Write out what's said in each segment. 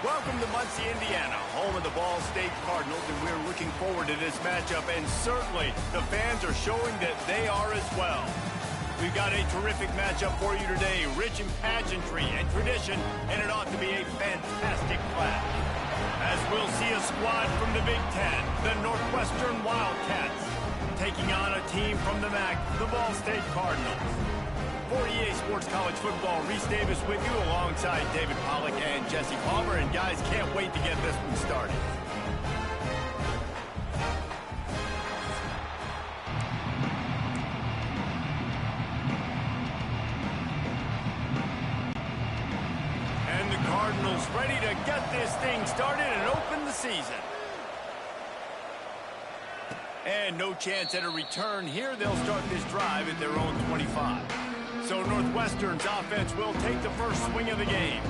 Welcome to Muncie, Indiana, home of the Ball State Cardinals, and we're looking forward to this matchup, and certainly the fans are showing that they are as well. We've got a terrific matchup for you today, rich in pageantry and tradition, and it ought to be a fantastic clash. As we'll see a squad from the Big Ten, the Northwestern Wildcats, taking on a team from the MAC, the Ball State Cardinals. For EA Sports College Football, Reese Davis with you alongside David Pollack and Jesse Palmer. And guys, can't wait to get this one started. And the Cardinals ready to get this thing started and open the season. And no chance at a return here. They'll start this drive at their own 25. So Northwestern's offense will take the first swing of the game.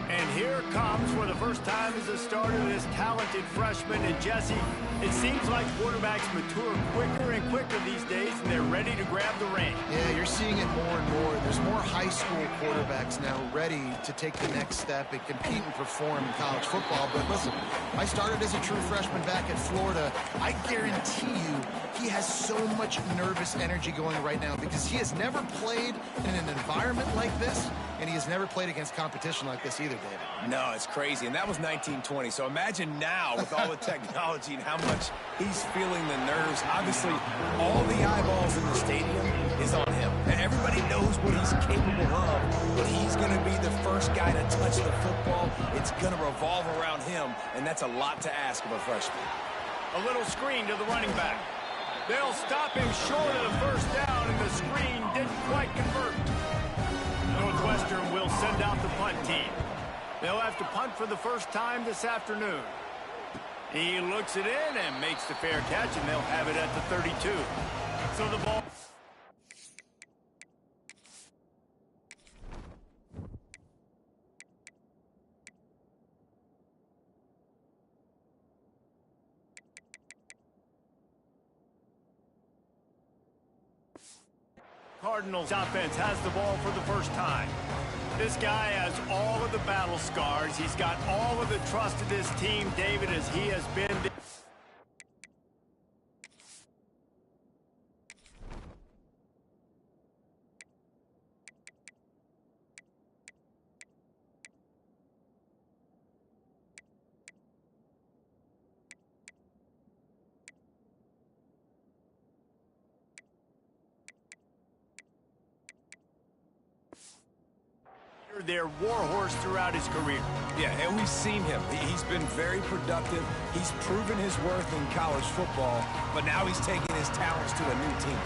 And here comes, for the first time as a starter, this talented freshman. And Jesse, it seems like quarterbacks mature quicker and quicker these days, and they're ready to grab the reins. Yeah, you're seeing it more and more. There's more high school quarterbacks now ready to take the next step and compete and perform in college football. But listen, I started as a true freshman back at Florida. I guarantee you he has so much nervous energy going right now because he has never played in an environment like this, and he has never played against competition like this either, David. No, it's crazy, and that was 1920. So imagine now with all the technology and how much he's feeling the nerves. Obviously, all the eyeballs in the stadium is on him. And everybody knows what he's capable of, but he's going to be the first guy to touch the football. It's going to revolve around him, and that's a lot to ask of a freshman. A little screen to the running back. They'll stop him short of the first down, and the screen didn't quite convert. Northwestern will send out the punt team. They'll have to punt for the first time this afternoon. He looks it in and makes the fair catch, and they'll have it at the 32. So the ball... Cardinals offense has the ball for the first time. This guy has all of the battle scars. He's got all of the trust of this team, David, as he has been... their warhorse throughout his career. Yeah, and we've seen him. He's been very productive. He's proven his worth in college football, but now he's taking his talents to a new team.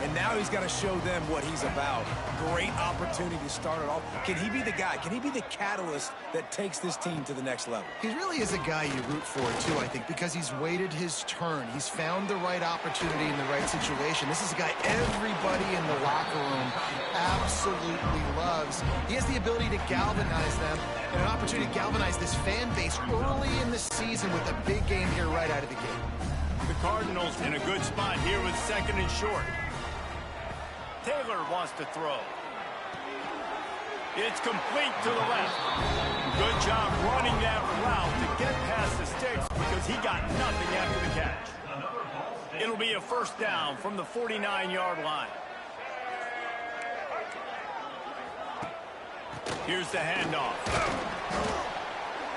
And now he's got to show them what he's about. Great opportunity to start it off. Can he be the guy? Can he be the catalyst that takes this team to the next level? He really is a guy you root for, too, I think, because he's waited his turn. He's found the right opportunity in the right situation. This is a guy everybody in the locker room absolutely loves. He has the ability to galvanize them and an opportunity to galvanize this fan base early in the season with a big game here right out of the gate. The Cardinals in a good spot here with second and short. Taylor wants to throw. It's complete to the left. Good job running that route to get past the sticks because he got nothing after the catch. It'll be a first down from the 49-yard line. Here's the handoff.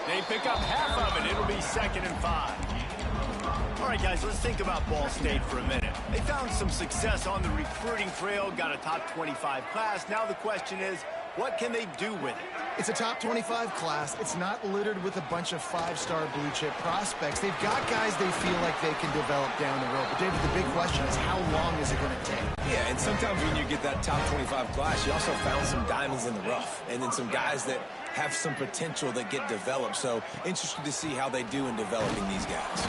They pick up half of it. It'll be 2nd and 5. All right, guys, let's think about Ball State for a minute. They found some success on the recruiting trail, got a top 25 class. Now the question is, what can they do with it? It's a top 25 class. It's not littered with a bunch of 5-star blue-chip prospects. They've got guys they feel like they can develop down the road. But, David, the big question is, how long is it going to take? Yeah, and sometimes when you get that top 25 class, you also found some diamonds in the rough. And then some guys that have some potential that get developed. So, interested to see how they do in developing these guys.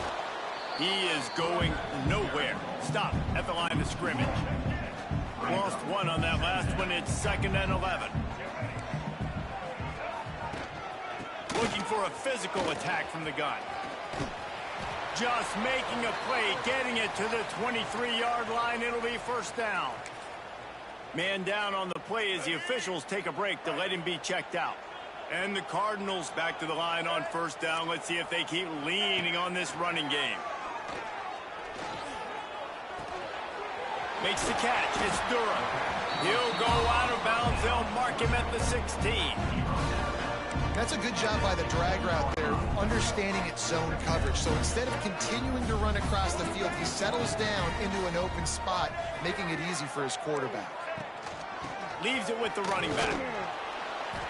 He is going nowhere. Stop at the line of scrimmage. Lost one on that last one. It's 2nd and 11. Looking for a physical attack from the gun. Just making a play, getting it to the 23-yard line. It'll be first down. Man down on the play as the officials take a break to let him be checked out. And the Cardinals back to the line on first down. Let's see if they keep leaning on this running game. Makes the catch. It's Durham. He'll go out of bounds. They'll mark him at the 16. That's a good job by the drag route there, understanding its zone coverage. So instead of continuing to run across the field, he settles down into an open spot, making it easy for his quarterback. Leaves it with the running back.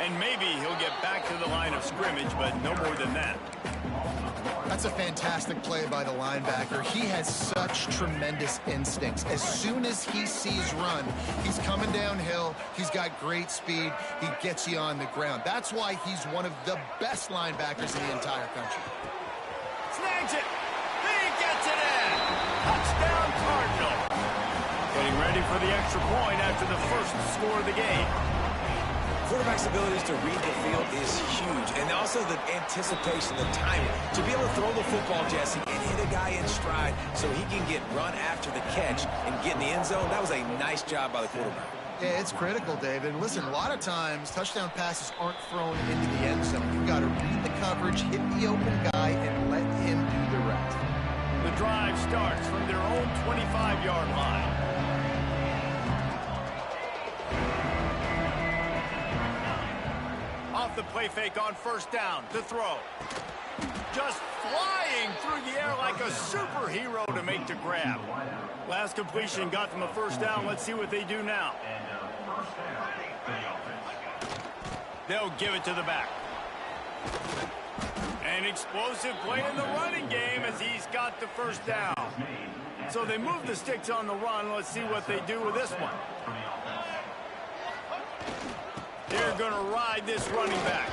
And maybe he'll get back to the line of scrimmage, but no more than that. That's a fantastic play by the linebacker. He has such tremendous instincts. As soon as he sees run, he's coming downhill. He's got great speed. He gets you on the ground. That's why he's one of the best linebackers in the entire country. Snags it. He gets it in. Touchdown, Cardinal. Getting ready for the extra point after the first score of the game. Quarterback's abilities to read the field is huge, and also the anticipation, the timing. To be able to throw the football, Jesse, and hit a guy in stride so he can get run after the catch and get in the end zone, that was a nice job by the quarterback. Yeah, it's critical, David. And listen, a lot of times, touchdown passes aren't thrown into the end zone. You've got to read the coverage, hit the open guy, and let him do the rest. The drive starts from their own 25-yard line. Off the play fake on first down to throw. Just flying through the air like a superhero to make the grab. Last completion got them a first down. Let's see what they do now. They'll give it to the back. An explosive play in the running game as he's got the first down. So they move the sticks on the run. Let's see what they do with this one. They're going to ride this running back.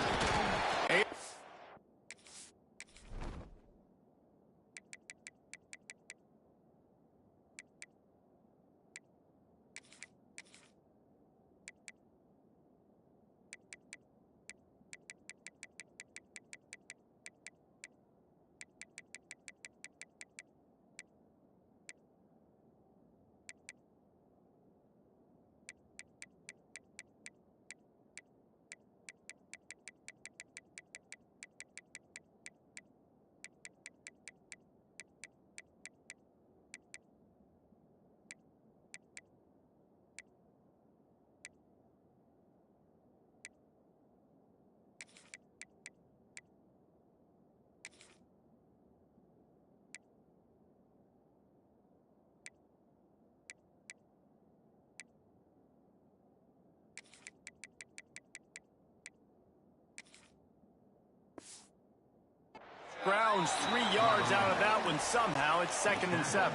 Browns 3 yards out of that one somehow. It's 2nd and 7.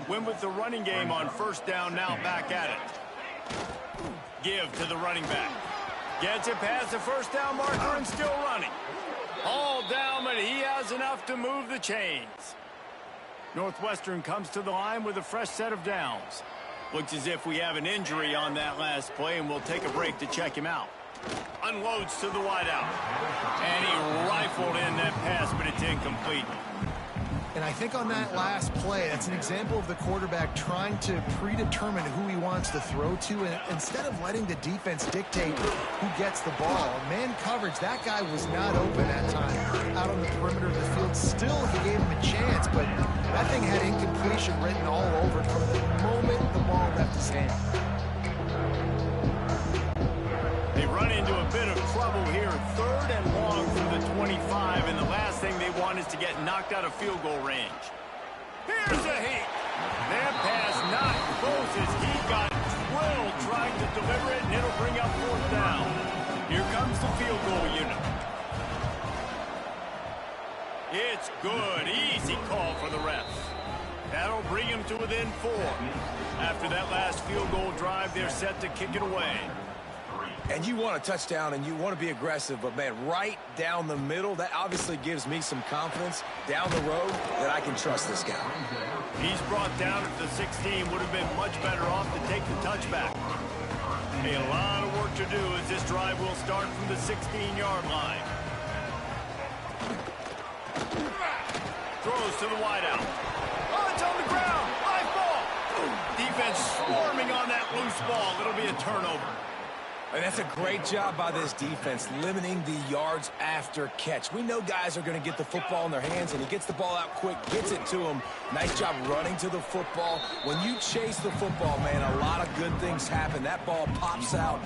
Win with the running game on first down, now back at it. Give to the running back. Gets it past the first down marker and still running. All down, but he has enough to move the chains. Northwestern comes to the line with a fresh set of downs. Looks as if we have an injury on that last play, and we'll take a break to check him out. Unloads to the wideout. And he rifled in that pass, but it's incomplete. And I think on that last play, that's an example of the quarterback trying to predetermine who he wants to throw to, and instead of letting the defense dictate who gets the ball. Man coverage, that guy was not open that time out on the perimeter of the field. Still, he gave him a chance, but that thing had incompletion written all over it from the moment the ball left his hand. They run into a bit of trouble here. 3rd and long from the 25, and the last thing they want is to get knocked out of field goal range. Here's a heat. That pass not close as he got drilled trying to deliver it, and it'll bring up 4th down. Here comes the field goal unit. It's good. Easy call for the refs. That'll bring him to within 4. After that last field goal drive, they're set to kick it away. And you want a touchdown and you want to be aggressive, but, man, right down the middle, that obviously gives me some confidence down the road that I can trust this guy. He's brought down at the 16. Would have been much better off to take the touchback. A lot of work to do as this drive will start from the 16-yard line. Throws to the wideout. Oh, it's on the ground. Live ball. Defense swarming on that loose ball. It'll be a turnover. And that's a great job by this defense, limiting the yards after catch. We know guys are going to get the football in their hands, and he gets the ball out quick, gets it to him. Nice job running to the football. When you chase the football, man, a lot of good things happen. That ball pops out.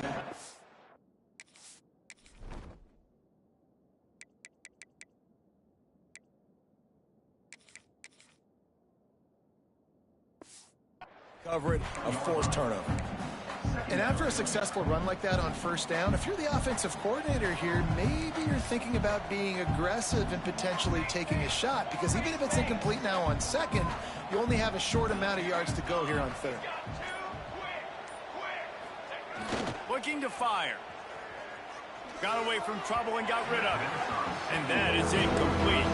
Cover it, a forced turnover. And after a successful run like that on first down, if you're the offensive coordinator here, maybe you're thinking about being aggressive and potentially taking a shot, because even if it's incomplete now on second, you only have a short amount of yards to go here on third. Looking to fire. Got away from trouble and got rid of it. And that is incomplete.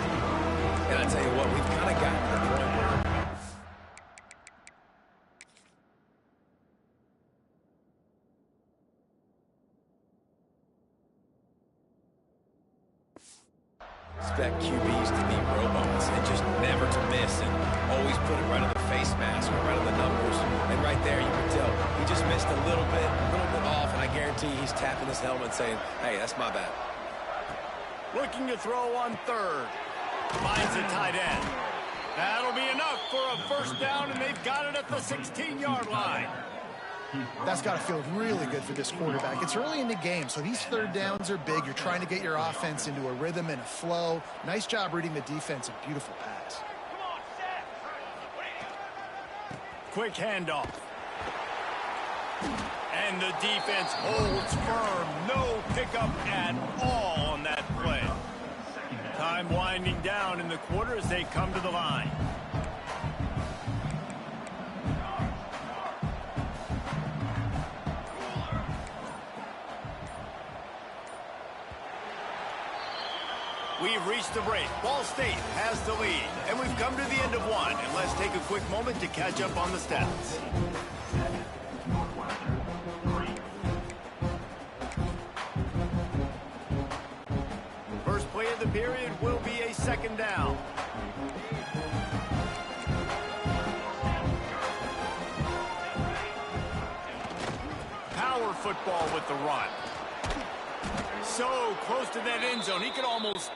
And I tell you what, we've kind of gotten to the point where expect QBs to be robots and just never to miss and always put it right on the face mask or right on the numbers. And right there, you can tell he just missed a little bit off, and I guarantee he's tapping his helmet saying, hey, that's my bad. Looking to throw on third. Finds a tight end. That'll be enough for a first down, and they've got it at the 16-yard line. That's got to feel really good for this quarterback. It's early in the game, so these third downs are big. You're trying to get your offense into a rhythm and a flow. Nice job reading the defense. A beautiful pass. Quick handoff. And the defense holds firm. No pickup at all on that play. Time winding down in the quarter as they come to the line. We've reached the break. Ball State has the lead, and we've come to the end of one. And let's take a quick moment to catch up on the stats. First play of the period will be a second down. Power football with the run. So close to that end zone, he could almost...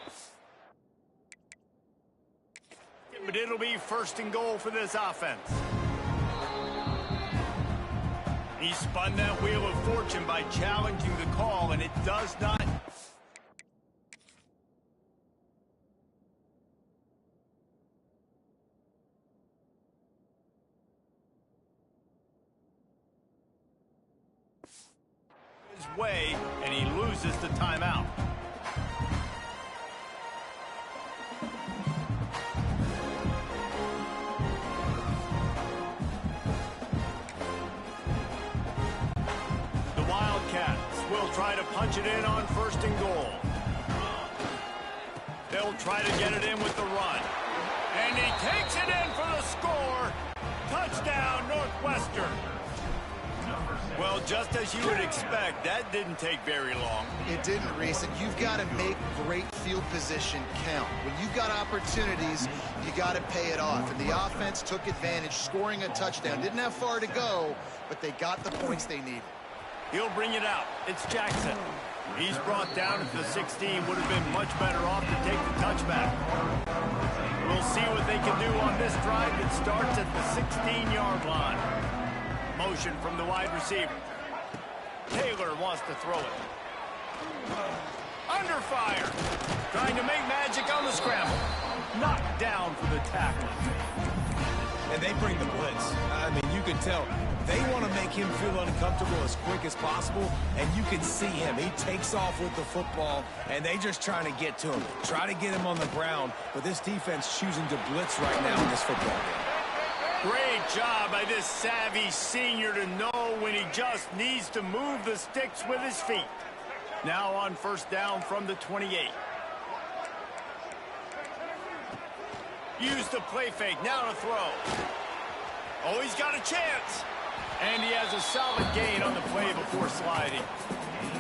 But it'll be first and goal for this offense. He spun that wheel of fortune by challenging the call, and it does not... his way, and he loses the timeout. Will try to punch it in on first and goal. They'll try to get it in with the run. And he takes it in for the score. Touchdown, Northwestern. Well, just as you would expect, that didn't take very long. It didn't, Reese. And you've got to make great field position count. When you've got opportunities, you got to pay it off. And the offense took advantage, scoring a touchdown. Didn't have far to go, but they got the points they needed. He'll bring it out. It's Jackson. He's brought down at the 16. Would have been much better off to take the touchback. We'll see what they can do on this drive that starts at the 16-yard line. Motion from the wide receiver. Taylor wants to throw it. Under fire. Trying to make magic on the scramble. Knocked down for the tackle. And they bring the blitz. I mean, you can tell they want to make him feel uncomfortable as quick as possible, and you can see him. He takes off with the football, and they just trying to get to him, try to get him on the ground, but this defense choosing to blitz right now in this football game. Great job by this savvy senior to know when he just needs to move the sticks with his feet. Now on first down from the 28. Use the play fake, now to throw. Oh, he's got a chance. And he has a solid gain on the play before sliding.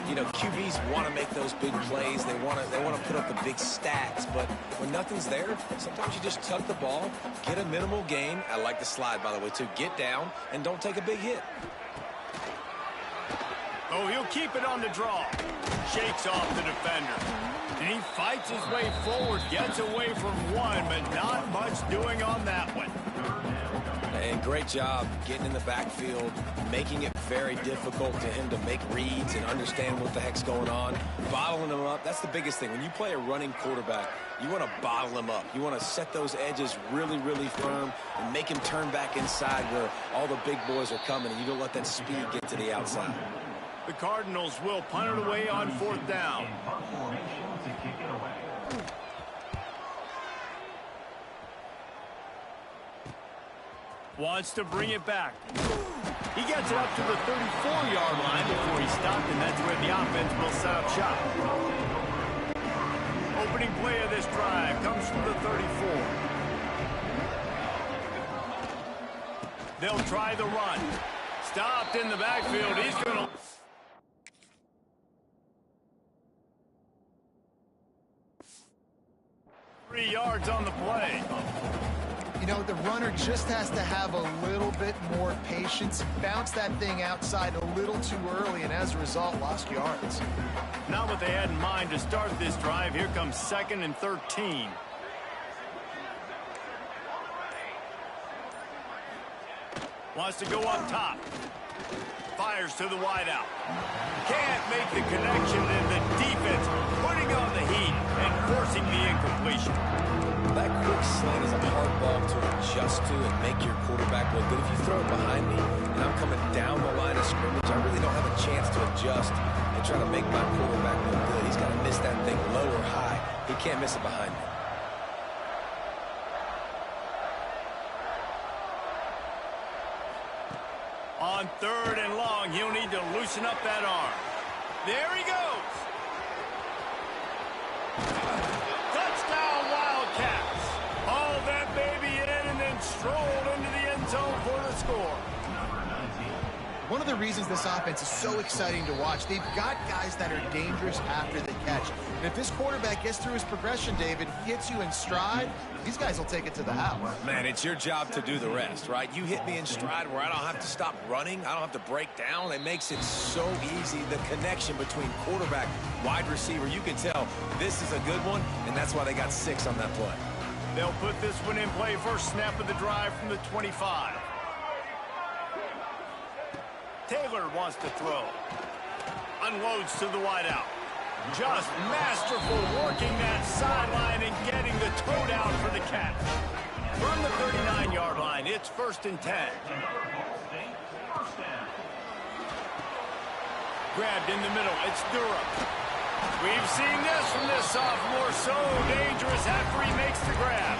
You know, QBs want to make those big plays. They want to put up the big stats. But when nothing's there, sometimes you just tuck the ball, get a minimal gain. I like the slide, by the way, too. Get down and don't take a big hit. Oh, he'll keep it on the draw. Shakes off the defender. And he fights his way forward, gets away from one, but not much doing on that one. And great job getting in the backfield, making it very difficult to him to make reads and understand what the heck's going on, bottling him up. That's the biggest thing. When you play a running quarterback, you want to bottle him up. You want to set those edges really, really firm and make him turn back inside where all the big boys are coming, and you don't let that speed get to the outside. The Cardinals will punt it away on 4th down. Wants to bring it back. He gets it up to the 34-yard line before he stopped, and that's where the offense will set up shop. Opening play of this drive comes from the 34. They'll try the run. Stopped in the backfield. He's going to... 3 yards on the play. You know, the runner just has to have a little bit more patience, bounce that thing outside a little too early, and as a result, lost yards. Not what they had in mind to start this drive. Here comes 2nd and 13. Wants to go up top. Fires to the wideout. Can't make the connection, and the defense putting on the heat and forcing the incompletion. That quick slant is a hard ball to adjust to and make your quarterback look good. If you throw it behind me and I'm coming down the line of scrimmage, I really don't have a chance to adjust and try to make my quarterback look good. He's got to miss that thing low or high. He can't miss it behind me. On 3rd and long, he'll need to loosen up that arm. There he goes. Touchdown, Wildcats. Hauled that baby in and then strolled into the end zone for the score. One of the reasons this offense is so exciting to watch, they've got guys that are dangerous after the catch. And if this quarterback gets through his progression, David, hits you in stride, these guys will take it to the house. Man, it's your job to do the rest, right? You hit me in stride where I don't have to stop running. I don't have to break down. It makes it so easy. The connection between quarterback, wide receiver, you can tell this is a good one, and that's why they got 6 on that play. They'll put this one in play. First snap of the drive from the 25. Taylor wants to throw. Unloads to the wideout. Just masterful working that sideline and getting the toe down for the catch. From the 39-yard line, it's 1st and 10. Grabbed in the middle, it's Durham. We've seen this from this sophomore, so dangerous after he makes the grab.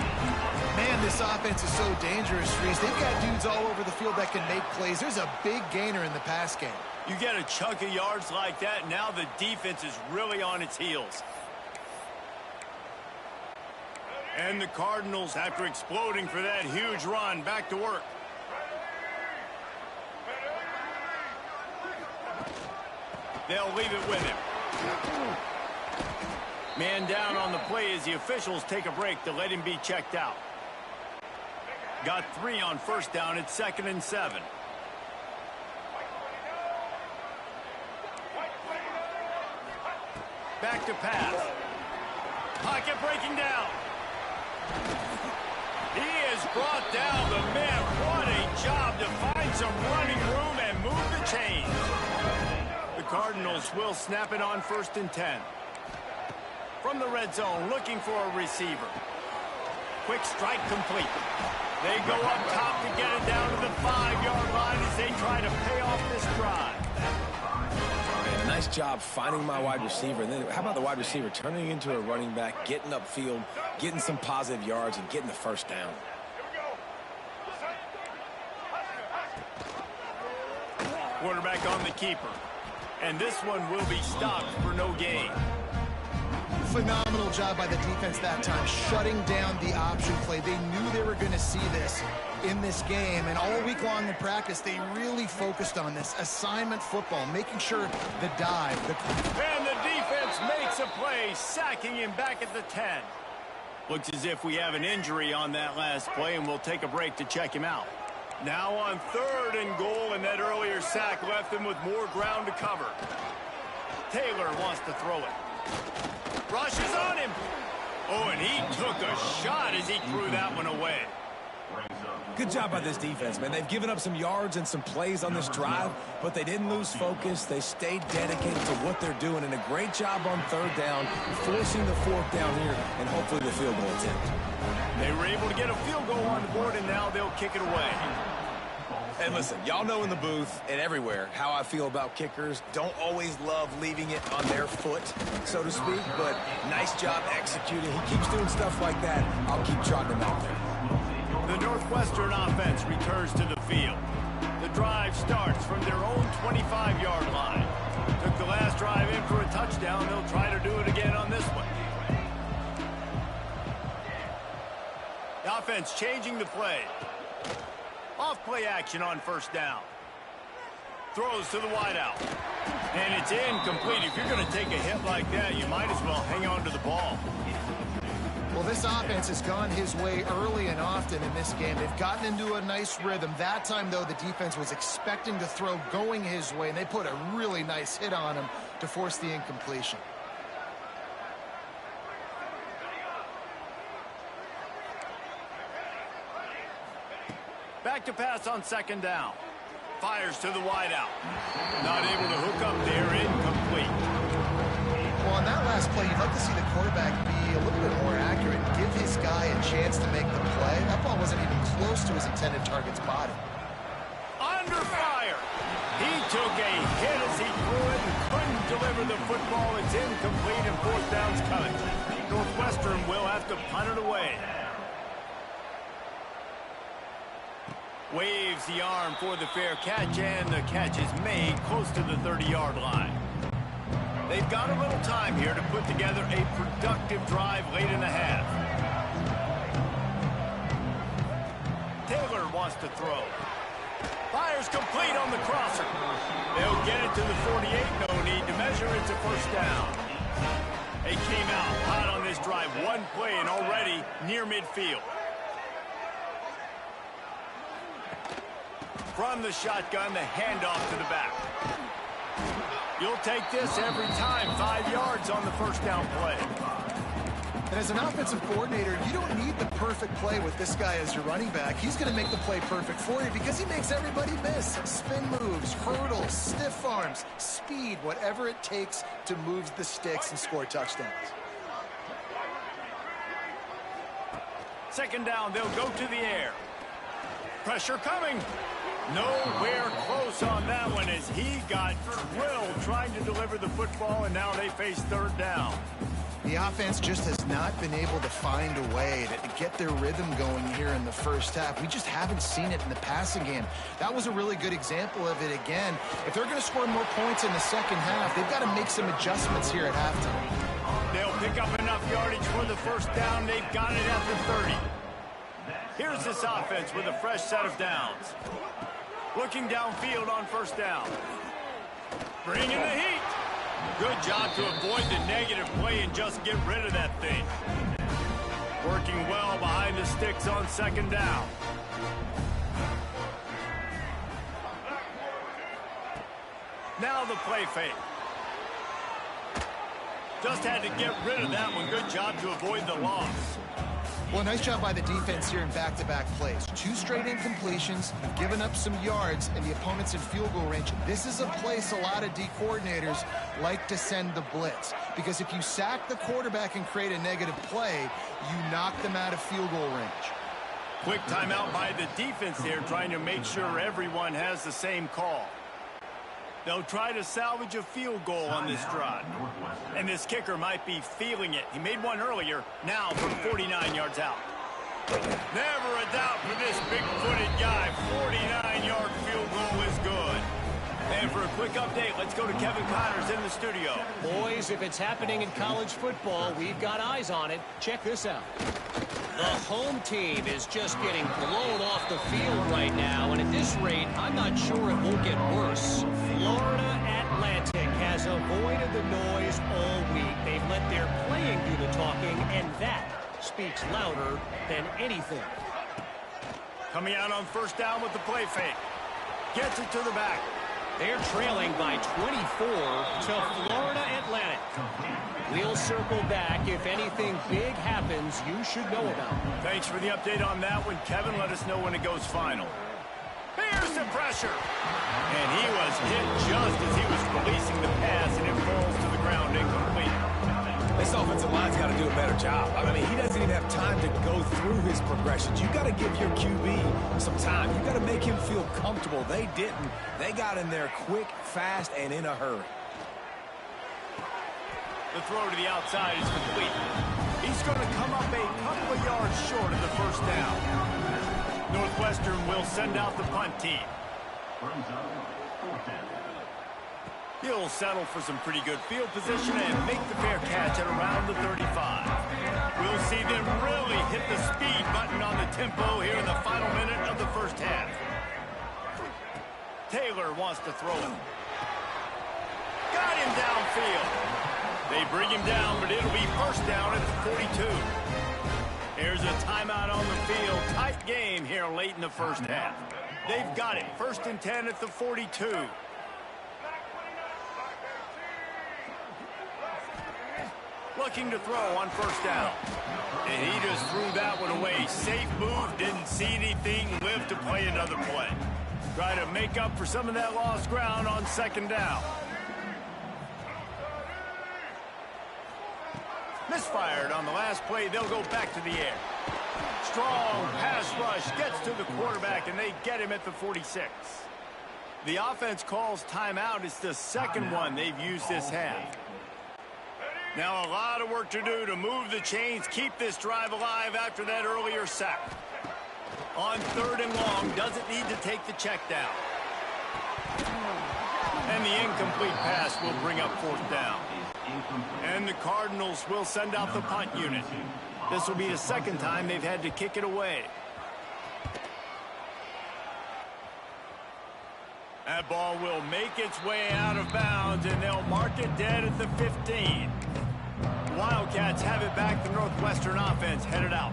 Man, this offense is so dangerous, Reese. They've got dudes all over the field that can make plays. There's a big gainer in the pass game. You get a chunk of yards like that, now the defense is really on its heels. And the Cardinals, after exploding for that huge run, back to work. They'll leave it with him. Man down on the play as the officials take a break to let him be checked out. Got 3 on 1st down. It's 2nd and 7. Back to pass. Pocket breaking down. He has brought down the man. What a job to find some running room and move the chains. The Cardinals will snap it on 1st and 10. From the red zone, looking for a receiver. Quick strike complete. They go up top to get it down to the 5-yard line as they try to pay off this drive. Man, nice job finding my wide receiver. And then how about the wide receiver turning into a running back, getting upfield, getting some positive yards, and getting the 1st down. Quarterback on the keeper. And this one will be stopped for no gain. Phenomenal job by the defense that time, shutting down the option play. They knew they were going to see this in this game, and all week long in practice, they really focused on this assignment football, making sure the dive. And the defense makes a play, sacking him back at the 10. Looks as if we have an injury on that last play, and we'll take a break to check him out. Now on 3rd and goal, and that earlier sack left them with more ground to cover. Taylor wants to throw it. Rushes on him. Oh, and he took a shot as he threw that one away. Good job by this defense, man. They've given up some yards and some plays on this drive, but they didn't lose focus. They stayed dedicated to what they're doing, and a great job on 3rd down, forcing the 4th down here, and hopefully the field goal attempt. They were able to get a field goal on the board, and now they'll kick it away. And listen, y'all know in the booth and everywhere how I feel about kickers. Don't always love leaving it on their foot, so to speak, but nice job executing. He keeps doing stuff like that. I'll keep trotting him out there. The Northwestern offense returns to the field. The drive starts from their own 25-yard line. Took the last drive in for a touchdown. They'll try to do it again on this one. The offense changing the play. Off play action on 1st down. Throws to the wideout. And it's incomplete. If you're going to take a hit like that, you might as well hang on to the ball. Well, this offense has gone his way early and often in this game. They've gotten into a nice rhythm. That time, though, the defense was expecting to throw going his way, and they put a really nice hit on him to force the incompletion. Back to pass on 2nd down. Fires to the wideout. Not able to hook up there, incomplete. Well, on that last play, you'd like to see the quarterback be a little bit more accurate and give his guy a chance to make the play. That ball wasn't even close to his intended target's body. Under fire. He took a hit as he threw it and couldn't deliver the football. It's incomplete and 4th down's coming. Northwestern will have to punt it away. Waves the arm for the fair catch, and the catch is made close to the 30-yard line. They've got a little time here to put together a productive drive late in the half. Taylor wants to throw. Fires complete on the crosser. They'll get it to the 48. No need to measure. It's a 1st down. They came out hot on this drive. One play and already near midfield. From the shotgun, the handoff to the back. You'll take this every time. 5 yards on the 1st down play. And as an offensive coordinator, you don't need the perfect play with this guy as your running back. He's going to make the play perfect for you because he makes everybody miss. Spin moves, hurdles, stiff arms, speed, whatever it takes to move the sticks and score touchdowns. 2nd down, they'll go to the air. Pressure coming. Nowhere close on that one as he got drilled trying to deliver the football, and now they face 3rd down. The offense just has not been able to find a way to get their rhythm going here in the 1st half. We just haven't seen it in the passing game. That was a really good example of it again. If they're going to score more points in the 2nd half, they've got to make some adjustments here at halftime. They'll pick up enough yardage for the 1st down. They've got it at the 30. Here's this offense with a fresh set of downs. Looking downfield on 1st down. Bringing the heat. Good job to avoid the negative play and just get rid of that thing. Working well behind the sticks on 2nd down. Now the play fake. Just had to get rid of that one. Good job to avoid the loss. Well, nice job by the defense here in back-to-back plays. 2 straight incompletions, giving up some yards, and the opponent's in field goal range. This is a place a lot of D coordinators like to send the blitz, because if you sack the quarterback and create a negative play, you knock them out of field goal range. Quick timeout by the defense there, trying to make sure everyone has the same call. They'll try to salvage a field goal on this drive. And this kicker might be feeling it. He made one earlier, now from 49 yards out. Never a doubt for this big-footed guy. 49-yard field goal is good. And for a quick update, let's go to Kevin Connors in the studio. Boys, if it's happening in college football, we've got eyes on it. Check this out. The home team is just getting blown off the field right now, and at this rate, I'm not sure it won't get worse. Florida Atlantic has avoided the noise all week. They've let their playing do the talking, and that speaks louder than anything. Coming out on first down with the play fake. Gets it to the back. They're trailing by 24 to Florida Atlantic. We'll circle back. If anything big happens, you should know about it. Thanks for the update on that one, Kevin. Let us know when it goes final. Here's the pressure. And he was hit just as he was releasing the pass, and it falls to the ground incomplete. This offensive line's got to do a better job. I mean, he doesn't even have time to go through his progressions. You got to give your QB some time. You got to make him feel comfortable. They didn't. They got in there quick, fast, and in a hurry. The throw to the outside is complete. He's going to come up a couple of yards short of the first down. Northwestern will send out the punt team. He'll settle for some pretty good field position and make the fair catch at around the 35. We'll see them really hit the speed button on the tempo here in the final minute of the first half. Taylor wants to throw it. Got him downfield. They bring him down, but it'll be first down at the 42. Here's a timeout on the field. Tight game here late in the first half. They've got it. 1st and 10 at the 42. Looking to throw on first down. And he just threw that one away. Safe move, didn't see anything, lived to play another play. Try to make up for some of that lost ground on 2nd down. Misfired on the last play. They'll go back to the air. Strong pass rush gets to the quarterback, and they get him at the 46. The offense calls timeout. It's the second one they've used this half. Now a lot of work to do to move the chains, keep this drive alive after that earlier sack. On 3rd and long, doesn't need to take the check down. And the incomplete pass will bring up 4th down. And the Cardinals will send out the punt unit. This will be the 2nd time they've had to kick it away. That ball will make its way out of bounds, and they'll mark it dead at the 15. The Wildcats have it back. The Northwestern offense headed out.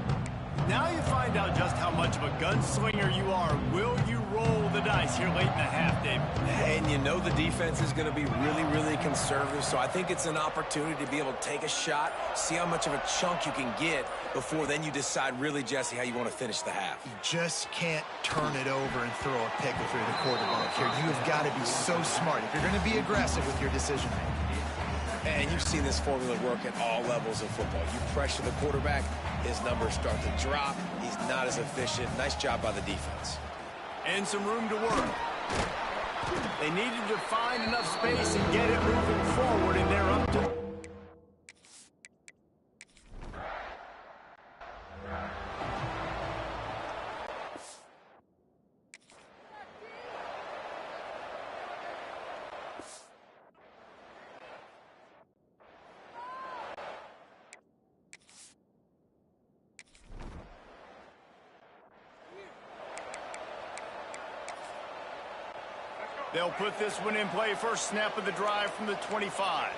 Now you find out just how much of a gunslinger you are. Will you roll the dice here late in the half, Dave? And you know the defense is going to be really, really conservative, so I think it's an opportunity to be able to take a shot, see how much of a chunk you can get before then you decide really, Jesse, how you want to finish the half. You just can't turn it over and throw a pick if you're the quarterback here. You have got to be so smart if you're going to be aggressive with your decision-making. And you've seen this formula work at all levels of football. You pressure the quarterback, his numbers start to drop. He's not as efficient. Nice job by the defense. And some room to work. They needed to find enough space and get it moving forward, and they're up to... They'll put this one in play. First snap of the drive from the 25.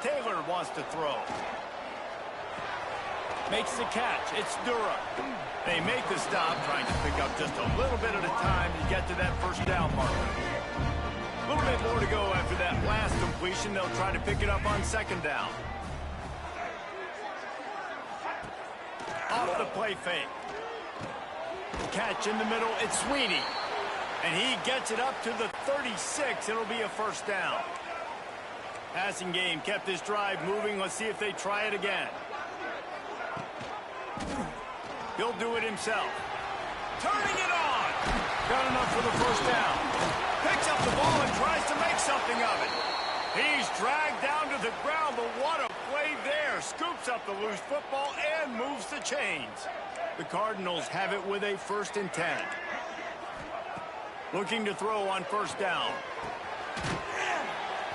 Taylor wants to throw. Makes the catch. It's Dura. They make the stop, trying to pick up just a little bit at a time to get to that first down marker. A little bit more to go after that last completion. They'll try to pick it up on 2nd down. Off the play fake. Catch in the middle. It's Sweeney. And he gets it up to the 36. It'll be a first down. Passing game kept this drive moving. Let's see if they try it again. He'll do it himself. Turning it on. Got enough for the first down. Picks up the ball and tries to make something of it. He's dragged down to the ground, but what a play there. Scoops up the loose football and moves the chains. The Cardinals have it with a 1st and 10. Looking to throw on first down.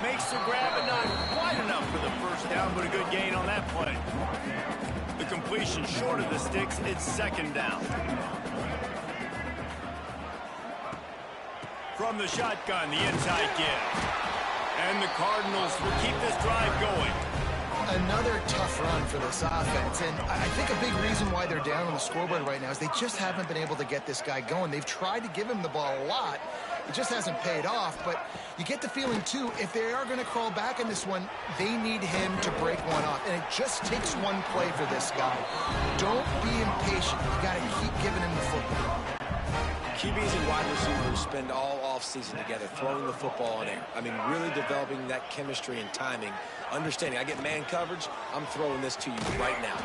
Makes the grab, but not quite enough for the first down, but a good gain on that play. The completion short of the sticks. It's 2nd down. From the shotgun, the inside give. And the Cardinals will keep this drive going. Another tough run for this offense, and I think a big reason why they're down on the scoreboard right now is they just haven't been able to get this guy going. They've tried to give him the ball a lot. It just hasn't paid off, but you get the feeling, too, if they are going to crawl back in this one, they need him to break one off, and it just takes one play for this guy. Don't be impatient. You got to keep giving him the football. QBs and wide receivers spend all offseason together throwing the football in air. I mean, really developing that chemistry and timing. Understanding, I get man coverage, I'm throwing this to you right now.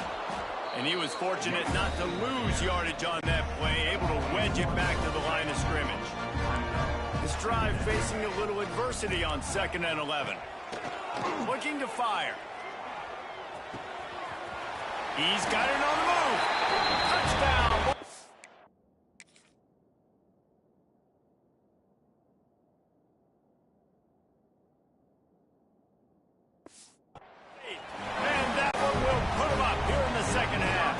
And he was fortunate not to lose yardage on that play, able to wedge it back to the line of scrimmage. This drive facing a little adversity on 2nd and 11. Looking to fire. He's got it on the move. Touchdown. And that one will put him up here in the second half.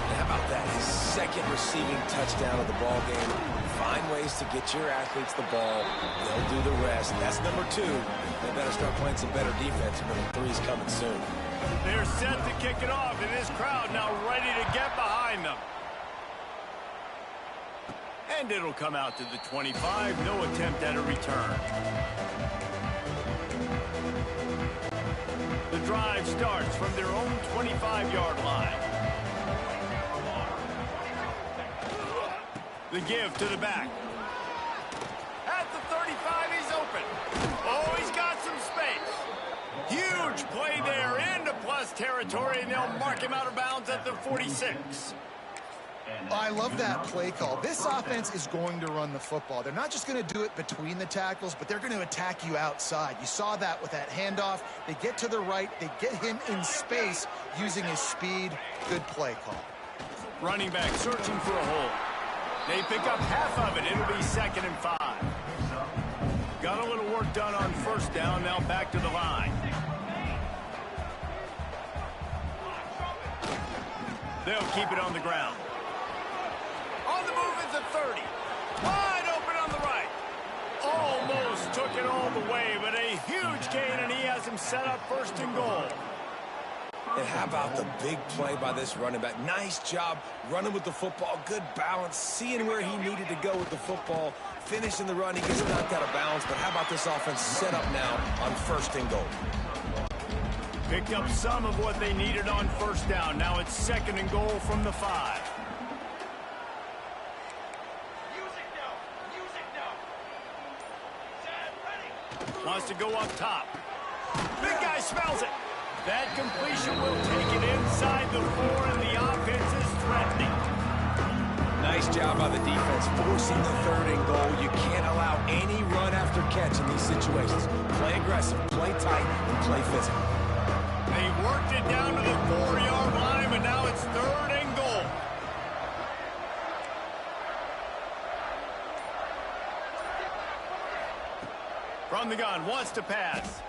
And how about that? His second receiving touchdown of the ball game. Find ways to get your athletes the ball. They'll do the rest. That's number 2. They better start playing some better defense. Number 3 is coming soon. They're set to kick it off, and this crowd now ready to get behind them. And it'll come out to the 25. No attempt at a return. The drive starts from their own 25-yard line. The give to the back. At the 35, he's open. Oh, he's got some space. Huge play there into plus territory, and they'll mark him out of bounds at the 46. I love that play call. This offense is going to run the football. They're not just going to do it between the tackles, but they're going to attack you outside. You saw that with that handoff. They get to the right. They get him in space using his speed. Good play call. Running back searching for a hole. They pick up half of it. It'll be 2nd and 5. Got a little work done on 1st down. Now back to the line. They'll keep it on the ground. On the move is the 30. Wide open on the right. Almost took it all the way, but a huge gain, and he has him set up 1st and goal. And how about the big play by this running back? Nice job running with the football. Good balance. Seeing where he needed to go with the football. Finishing the run. He gets knocked out of bounds. But how about this offense set up now on 1st and goal? Picked up some of what they needed on 1st down. Now it's 2nd and goal from the 5. Wants to go up top. Big guy smells it. That completion will take it inside the 4, and the offense is threatening. Nice job by the defense forcing the 3rd and goal. You can't allow any run after catch in these situations. Play aggressive, play tight, and play physical. They worked it down to the 4-yard line, but now it's 3rd and goal. From the gun, wants to pass.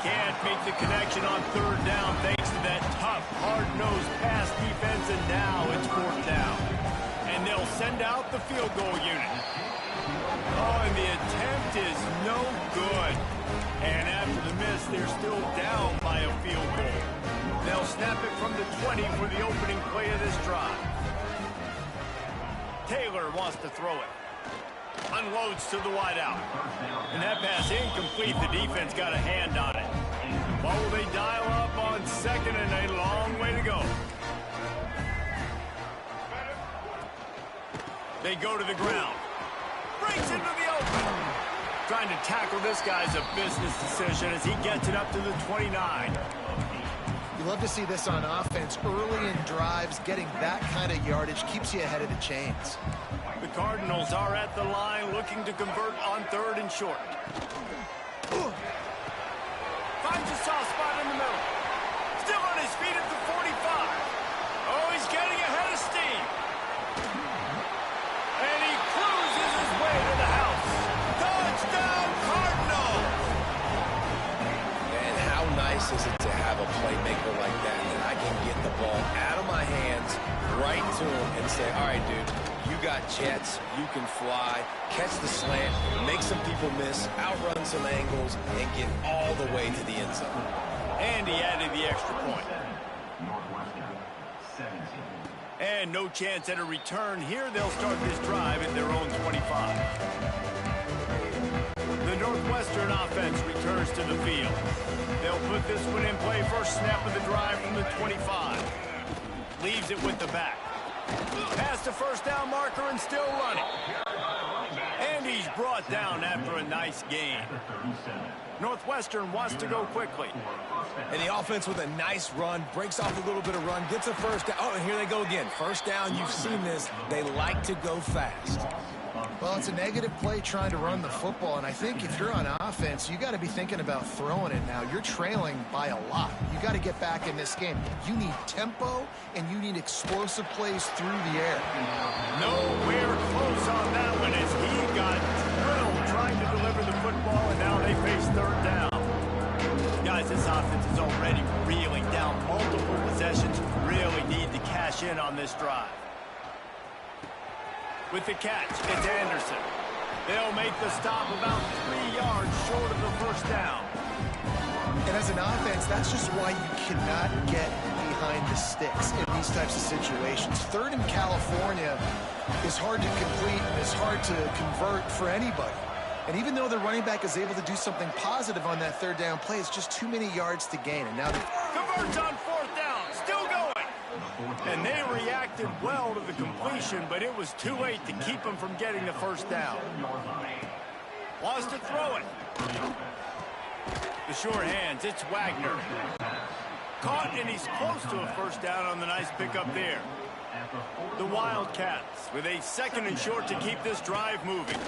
Can't make the connection on 3rd down thanks to that tough, hard-nosed pass defense, and now it's 4th down. And they'll send out the field goal unit. Oh, and the attempt is no good. And after the miss, they're still down by a field goal. They'll snap it from the 20 for the opening play of this drive. Taylor wants to throw it. Unloads to the wideout. And that pass incomplete. The defense got a hand on it. What will they dial up on 2nd and a long way to go? They go to the ground. Breaks into the open. Trying to tackle this guy's a business decision as he gets it up to the 29. You love to see this on offense. Early in drives, getting that kind of yardage keeps you ahead of the chains. The Cardinals are at the line looking to convert on 3rd and short. Finds a soft spot in the middle. Still on his feet at the 45. Oh, he's getting ahead of steam. And he cruises his way to the house. Touchdown, Cardinals! And how nice is it to have a playmaker like that I can get the ball out of my hands right to him and say, all right, dude, you got jets, you can fly, catch the slant, make some people miss, outrun some angles, and get all the way to the end zone. And he added the extra point. And no chance at a return here. They'll start this drive at their own 25. The Northwestern offense returns to the field. They'll put this one in play. First snap of the drive from the 25. Leaves it with the back. Past the first down marker and still running. And he's brought down after a nice gain. Northwestern wants to go quickly. And the offense with a nice run, breaks off a little bit of run, gets a first down. Oh, and here they go again. First down, you've seen this. They like to go fast. Well, it's a negative play trying to run the football, and I think if you're on offense, you got to be thinking about throwing it now. You're trailing by a lot. You got to get back in this game. You need tempo, and you need explosive plays through the air. Nowhere close on that one as he got drilled trying to deliver the football, and now they face third down. Guys, this offense is already reeling down multiple possessions. Really need to cash in on this drive. With the catch, it's Anderson. They'll make the stop about 3 yards short of the first down. And as an offense, that's just why you cannot get behind the sticks in these types of situations. Third in California is hard to complete and it's hard to convert for anybody. And even though the running back is able to do something positive on that third down play, it's just too many yards to gain. And now converts on fourth down, still going. And they reacted well to the completion, but it was too late to keep them from getting the first down. Wants to throw it. The short hands, it's Wagner. Caught, and he's close to a first down on the nice pickup there. The Wildcats with a second and short to keep this drive moving.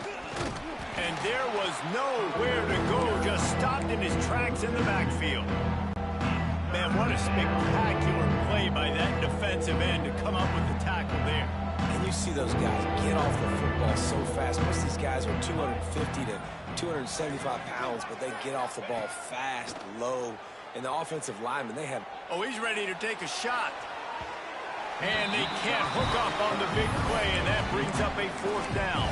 And there was nowhere to go, just stopped in his tracks in the backfield. Man, what a spectacular play by that defensive end to come up with the tackle there. And you see those guys get off the football so fast. Most of these guys are 250 to 275 pounds, but they get off the ball fast, low. And the offensive linemen, they have... Oh, he's ready to take a shot. And they can't hook up on the big play, and that brings up a fourth down.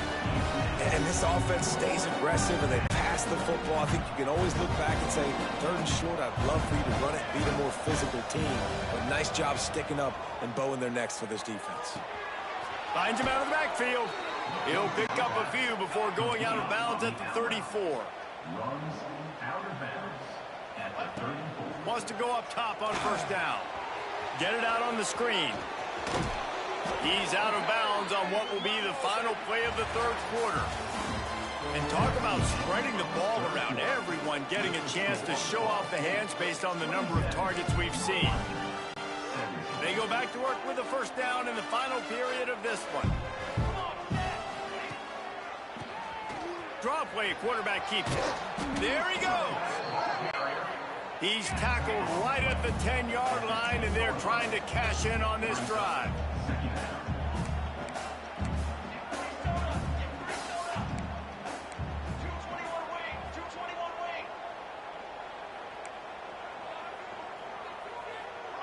And this offense stays aggressive, and they pass the football. I think you can always look back and say, third and short, I'd love for you to run it, beat a more physical team. But nice job sticking up and bowing their necks for this defense. Finds him out of the backfield. He'll pick up a few before going out of bounds at the 34. Wants to go up top on first down. Get it out on the screen. He's out of bounds on what will be the final play of the third quarter. And talk about spreading the ball around. Everyone getting a chance to show off the hands based on the number of targets we've seen. They go back to work with a first down in the final period of this one. Draw play, quarterback keeps it. There he goes. He's tackled right at the 10-yard line, and they're trying to cash in on this drive.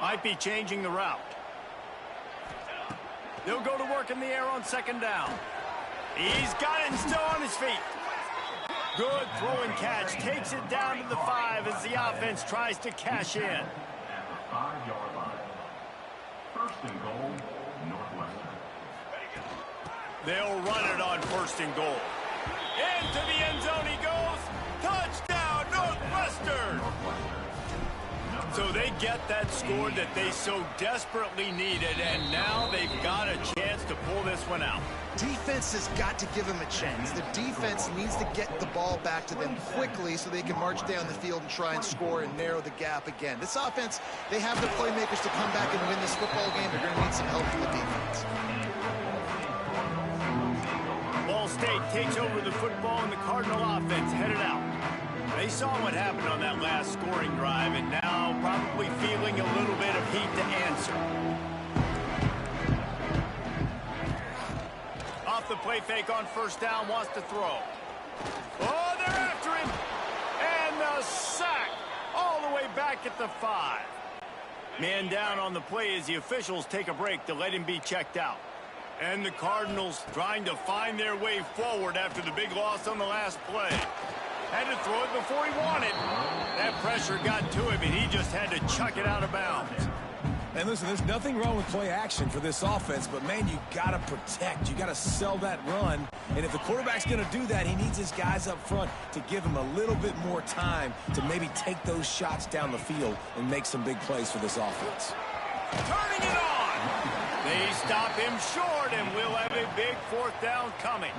Might be changing the route. They'll go to work in the air on second down. He's got it and still on his feet. Good throw and catch. Takes it down to the 5 as the offense tries to cash in. At the 5-yard line. First and goal, Northwestern. They'll run it on first and goal. Into the end zone he goes. Touchdown, Northwestern! So they get that score that they so desperately needed, and now they've got a chance to pull this one out. defense has got to give them a chance. The defense needs to get the ball back to them quickly so they can march down the field and try and score and narrow the gap again. This offense, they have the playmakers to come back and win this football game. They're going to need some help from the defense. Ball State takes over the football, and the Cardinal offense headed out. They saw what happened on that last scoring drive, and now probably feeling a little bit of heat to answer. Off the play fake on first down, wants to throw. Oh, they're after him. And the sack all the way back at the 5. Man down on the play as the officials take a break to let him be checked out. And the Cardinals trying to find their way forward after the big loss on the last play. Had to throw it before he wanted. That pressure got to him, and he just had to chuck it out of bounds. And listen, there's nothing wrong with play action for this offense, but, man, you got to protect. You got to sell that run. And if the quarterback's going to do that, he needs his guys up front to give him a little bit more time to maybe take those shots down the field and make some big plays for this offense. Turning it on. They stop him short, and we'll have a big fourth down coming.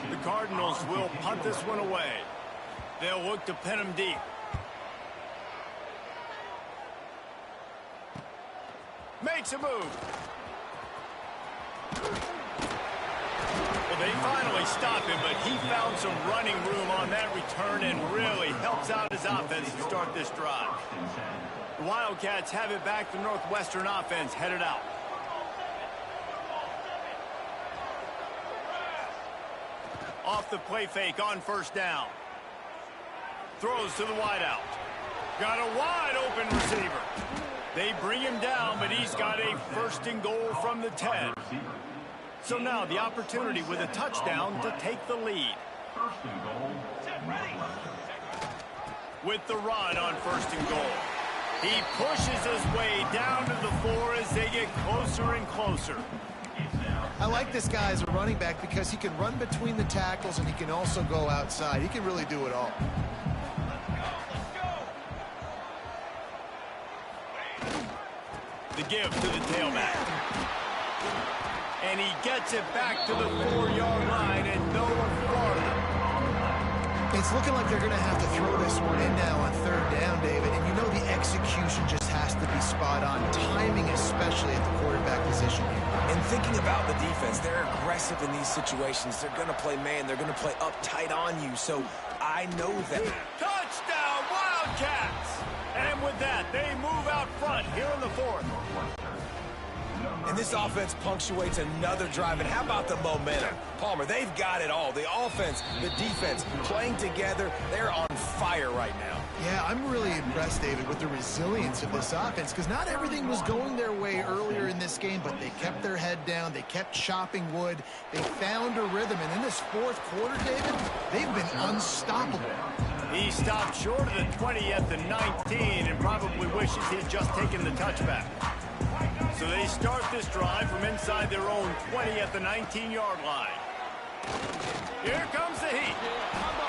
The Cardinals will punt this one away. They'll look to pin him deep. Makes a move. Well, they finally stop him, but he found some running room on that return and really helps out his offense to start this drive. The Wildcats have it back. The Northwestern offense headed out. Off the play fake on first down. Throws to the wideout. Got a wide open receiver. They bring him down, but he's got a first and goal from the 10. So now the opportunity with a touchdown to take the lead. First and goal. With the run on first and goal. He pushes his way down to the 4 as they get closer and closer. I like this guy as a running back because he can run between the tackles and he can also go outside. He can really do it all. The give to the tailback. And he gets it back to the 4-yard line and no farther. It's looking like they're going to have to throw this one in now on third down, David. And you know the execution just has to be spot on. Timing, especially at the quarterback position here. And thinking about the defense, they're aggressive in these situations. They're going to play man. They're going to play uptight on you. So I know that. Touchdown, Wildcats! And with that, they move out front here in the 4th. And this offense punctuates another drive. And how about the momentum? Palmer, they've got it all. The offense, the defense, playing together. They're on fire right now. Yeah, I'm really impressed, David, with the resilience of this offense because not everything was going their way earlier in this game, but they kept their head down. They kept chopping wood. They found a rhythm. And in this 4th quarter, David, they've been unstoppable. He stopped short of the 20 at the 19 and probably wishes he'd just taken the touchback. So they start this drive from inside their own 20 at the 19-yard line. Here comes the heat.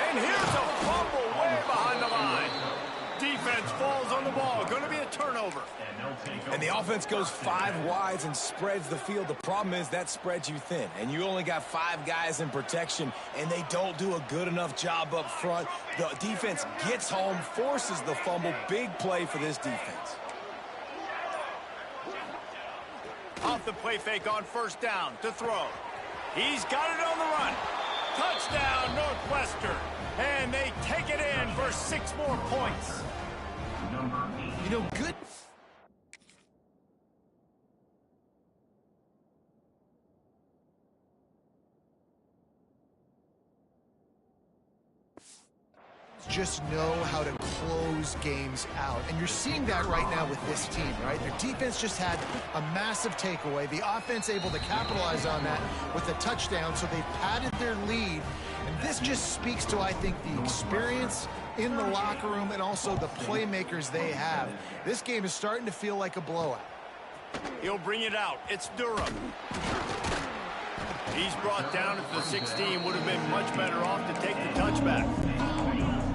And here's a fumble way behind the line. Defense falls on the ball. Going to be a turnover. And the offense goes 5 wides and spreads the field. The problem is that spreads you thin. And you only got 5 guys in protection, and they don't do a good enough job up front. The defense gets home, forces the fumble. Big play for this defense. Off the play fake on first down to throw. He's got it on the run. Touchdown, Northwestern. And they take it in for 6 more points. You know, good. Just know how to close games out. And you're seeing that right now with this team, right? Their defense just had a massive takeaway. The offense able to capitalize on that with a touchdown, so they padded their lead. And this just speaks to, I think, the experience in the locker room and also the playmakers they have. This game is starting to feel like a blowout. He'll bring it out. It's Durham. He's brought down at the 16. Would have been much better off to take the touchback.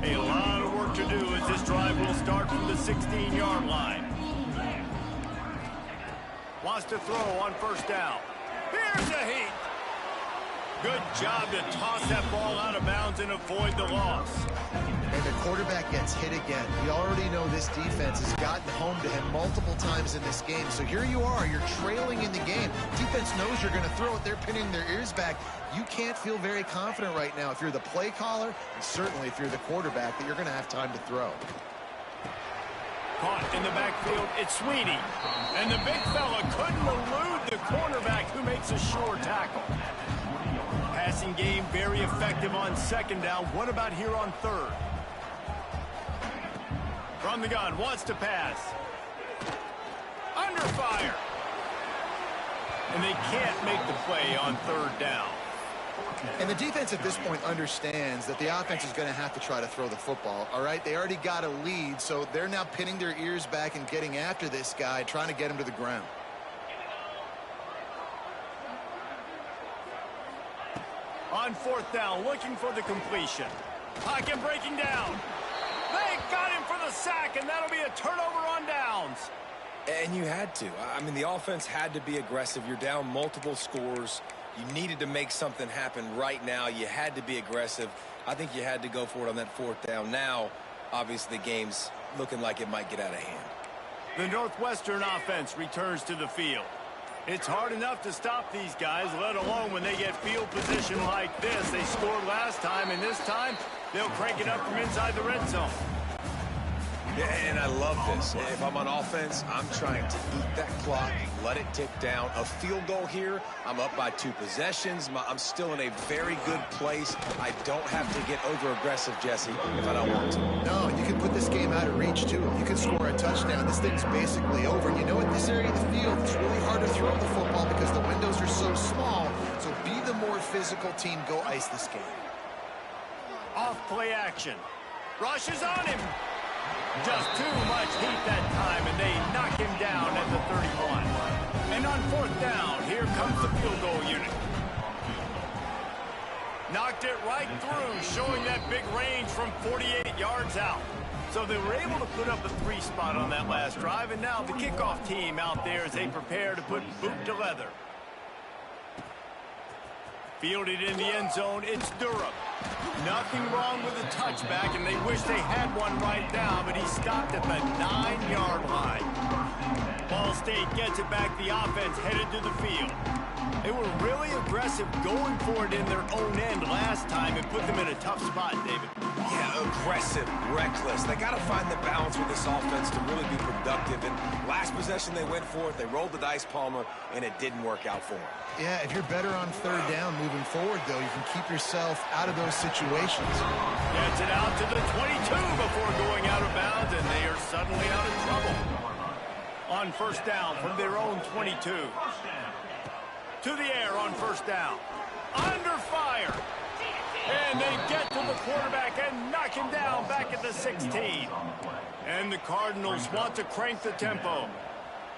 A lot of work to do as this drive will start from the 16-yard line. Wants to throw on first down. Here's a heat. Good job to toss that ball out of bounds and avoid the loss. And the quarterback gets hit again. We already know this defense has gotten home to him multiple times in this game. So here you are, you're trailing in the game. Defense knows you're going to throw it. They're pinning their ears back. You can't feel very confident right now if you're the play caller, and certainly if you're the quarterback, that you're going to have time to throw. Caught in the backfield, it's Sweeney. And the big fella couldn't elude the cornerback who makes a sure tackle. Passing game very effective on second down. What about here on third? From the gun, wants to pass. Under fire. and they can't make the play on third down. And the defense at this point understands that the offense is going to have to try to throw the football, all right? They already got a lead, so they're now pinning their ears back and getting after this guy, trying to get him to the ground. On fourth down, looking for the completion. Pocket breaking down. They got him for the sack, and that'll be a turnover on downs. And you had to. I mean, the offense had to be aggressive. You're down multiple scores. You needed to make something happen right now. You had to be aggressive. I think you had to go for it on that fourth down. Now, obviously, the game's looking like it might get out of hand. The Northwestern offense returns to the field. It's hard enough to stop these guys, let alone when they get field position like this. They scored last time, and this time, they'll crank it up from inside the red zone. Yeah, and I love this. If I'm on offense, I'm trying to eat that clock, let it tick down. A field goal here, I'm up by 2 possessions. I'm still in a very good place. I don't have to get over-aggressive, Jesse, if I don't want to. No, you can put this game out of reach, too. You can score a touchdown. This thing's basically over. And you know, in this area of the field, it's really hard to throw the football because the windows are so small. So be the more physical team. Go ice this game. Off play action. Rushes on him. Just too much heat that time, and they knock him down at the 31. And on fourth down, here comes the field goal unit. Knocked it right through, showing that big range from 48 yards out. So they were able to put up a 3 spot on that last drive, and now the kickoff team out there as they prepare to put boot to leather. Fielded in the end zone, it's Durham. Nothing wrong with the touchback, and they wish they had one right now, but he stopped at the 9-yard line. Ball State gets it back, the offense headed to the field. They were really aggressive going for it in their own end last time and put them in a tough spot, David. Yeah, aggressive, reckless. They got to find the balance with this offense to really be productive. And last possession they went for it, they rolled the dice, Palmer, and it didn't work out for them. Yeah, if you're better on third down moving forward, though, you can keep yourself out of those situations. Gets it out to the 22 before going out of bounds, and they are suddenly out of trouble. On first down from their own 22. To the air on first down. Under fire. And they get to the quarterback and knock him down back at the 16. And the Cardinals want to crank the tempo.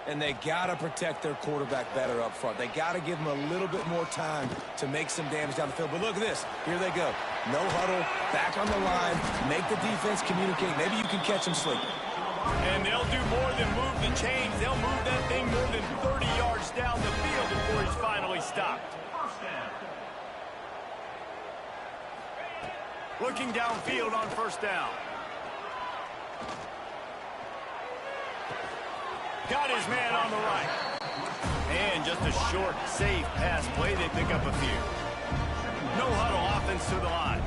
And they got to protect their quarterback better up front. They got to give him a little bit more time to make some damage down the field. But look at this. Here they go. No huddle, back on the line, make the defense communicate. Maybe you can catch them sleeping. And they'll do more than move the chains. They'll move that thing more than 30 yards down the field before he's finally stopped. Looking downfield on first down. Got his man on the right. And just a short, safe pass play. They pick up a few. No huddle offense to the line.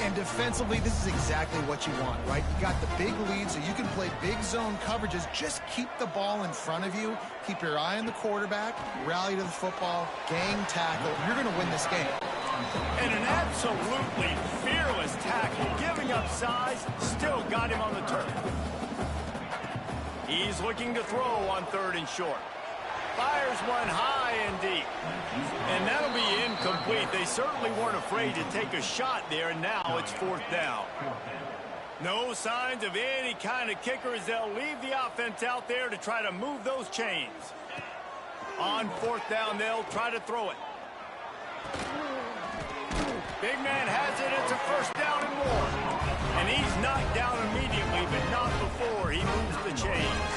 And defensively, this is exactly what you want, right? You got the big lead, so you can play big zone coverages. Just keep the ball in front of you. Keep your eye on the quarterback. Rally to the football. Gang tackle. You're going to win this game. And an absolutely fearless tackle. Giving up size. Still got him on the turf. He's looking to throw on third and short. Fires one high and deep. And that'll be incomplete. They certainly weren't afraid to take a shot there, and now it's fourth down. No signs of any kind of kicker as they'll leave the offense out there to try to move those chains. On fourth down, they'll try to throw it. Big man has it. It's a first down and more. And he's knocked down immediately, but not before he moves the chains.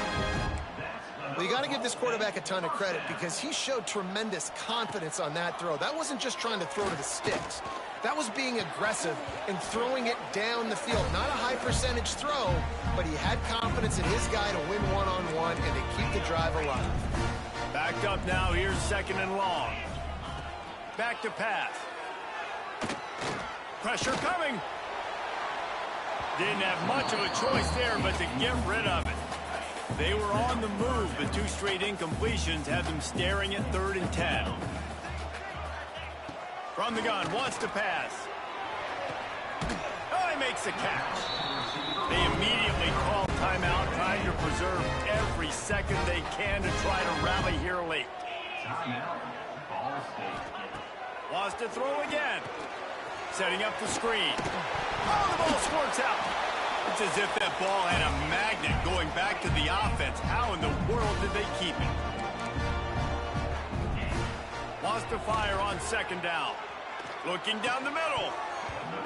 Well, you got to give this quarterback a ton of credit because he showed tremendous confidence on that throw. That wasn't just trying to throw to the sticks. That was being aggressive and throwing it down the field. Not a high percentage throw, but he had confidence in his guy to win one-on-one and to keep the drive alive. Backed up now. Here's second and long. Back to pass. Pressure coming. Didn't have much of a choice there, but to get rid of it. They were on the move, but 2 straight incompletions have them staring at 3rd and 10. From the gun, wants to pass. Oh, he makes the catch. They immediately call timeout, trying to preserve every second they can to try to rally here late. Timeout. Ball State. Wants to throw again. Setting up the screen. Oh, the ball squirts out. It's as if that ball had a magnet going back to the offense. How in the world did they keep it? Wants to fire on second down. Looking down the middle.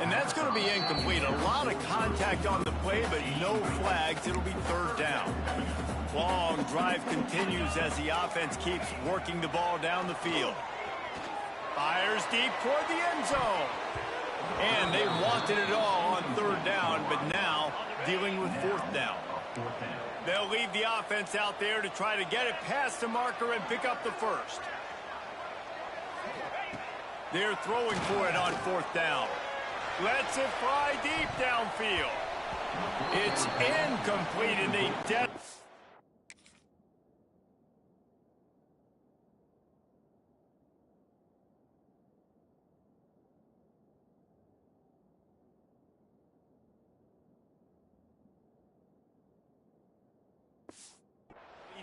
And that's going to be incomplete. A lot of contact on the play, but no flags. It'll be third down. Long drive continues as the offense keeps working the ball down the field. Fires deep toward the end zone. And they wanted it all on third down, but now dealing with fourth down. They'll leave the offense out there to try to get it past the marker and pick up the first. They're throwing for it on fourth down. Lets it fly deep downfield. It's incomplete, and they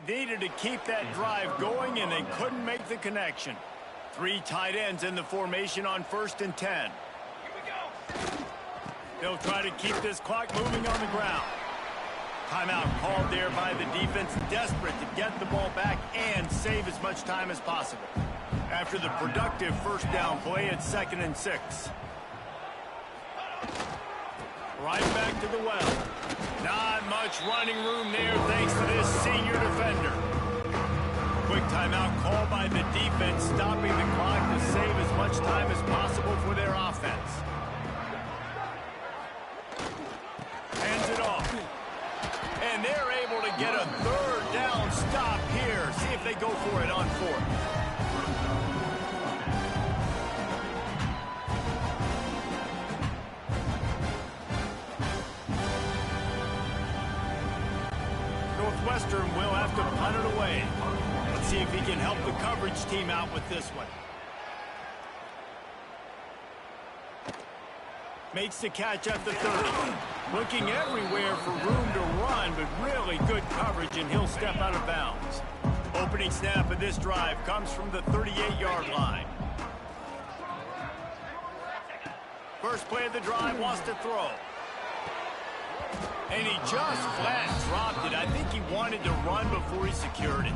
needed to keep that drive going, and they couldn't make the connection. 3 tight ends in the formation on 1st and 10. They'll try to keep this clock moving on the ground. Timeout called there by the defense, desperate to get the ball back and save as much time as possible. After the productive first down play, it's 2nd and 6. Right back to the well. Not much running room there thanks to this senior defender. Quick timeout call by the defense, stopping the clock to save as much time as possible for their offense. Hands it off. And they're able to get a third down stop here. See if they go for it on 4th. Northwestern will have to punt it away. Let's see if he can help the coverage team out with this one. Makes the catch at the 30. Looking everywhere for room to run, but really good coverage, and he'll step out of bounds. Opening snap of this drive comes from the 38-yard line. First play of the drive, wants to throw. And he just flat dropped it. I think he wanted to run before he secured it.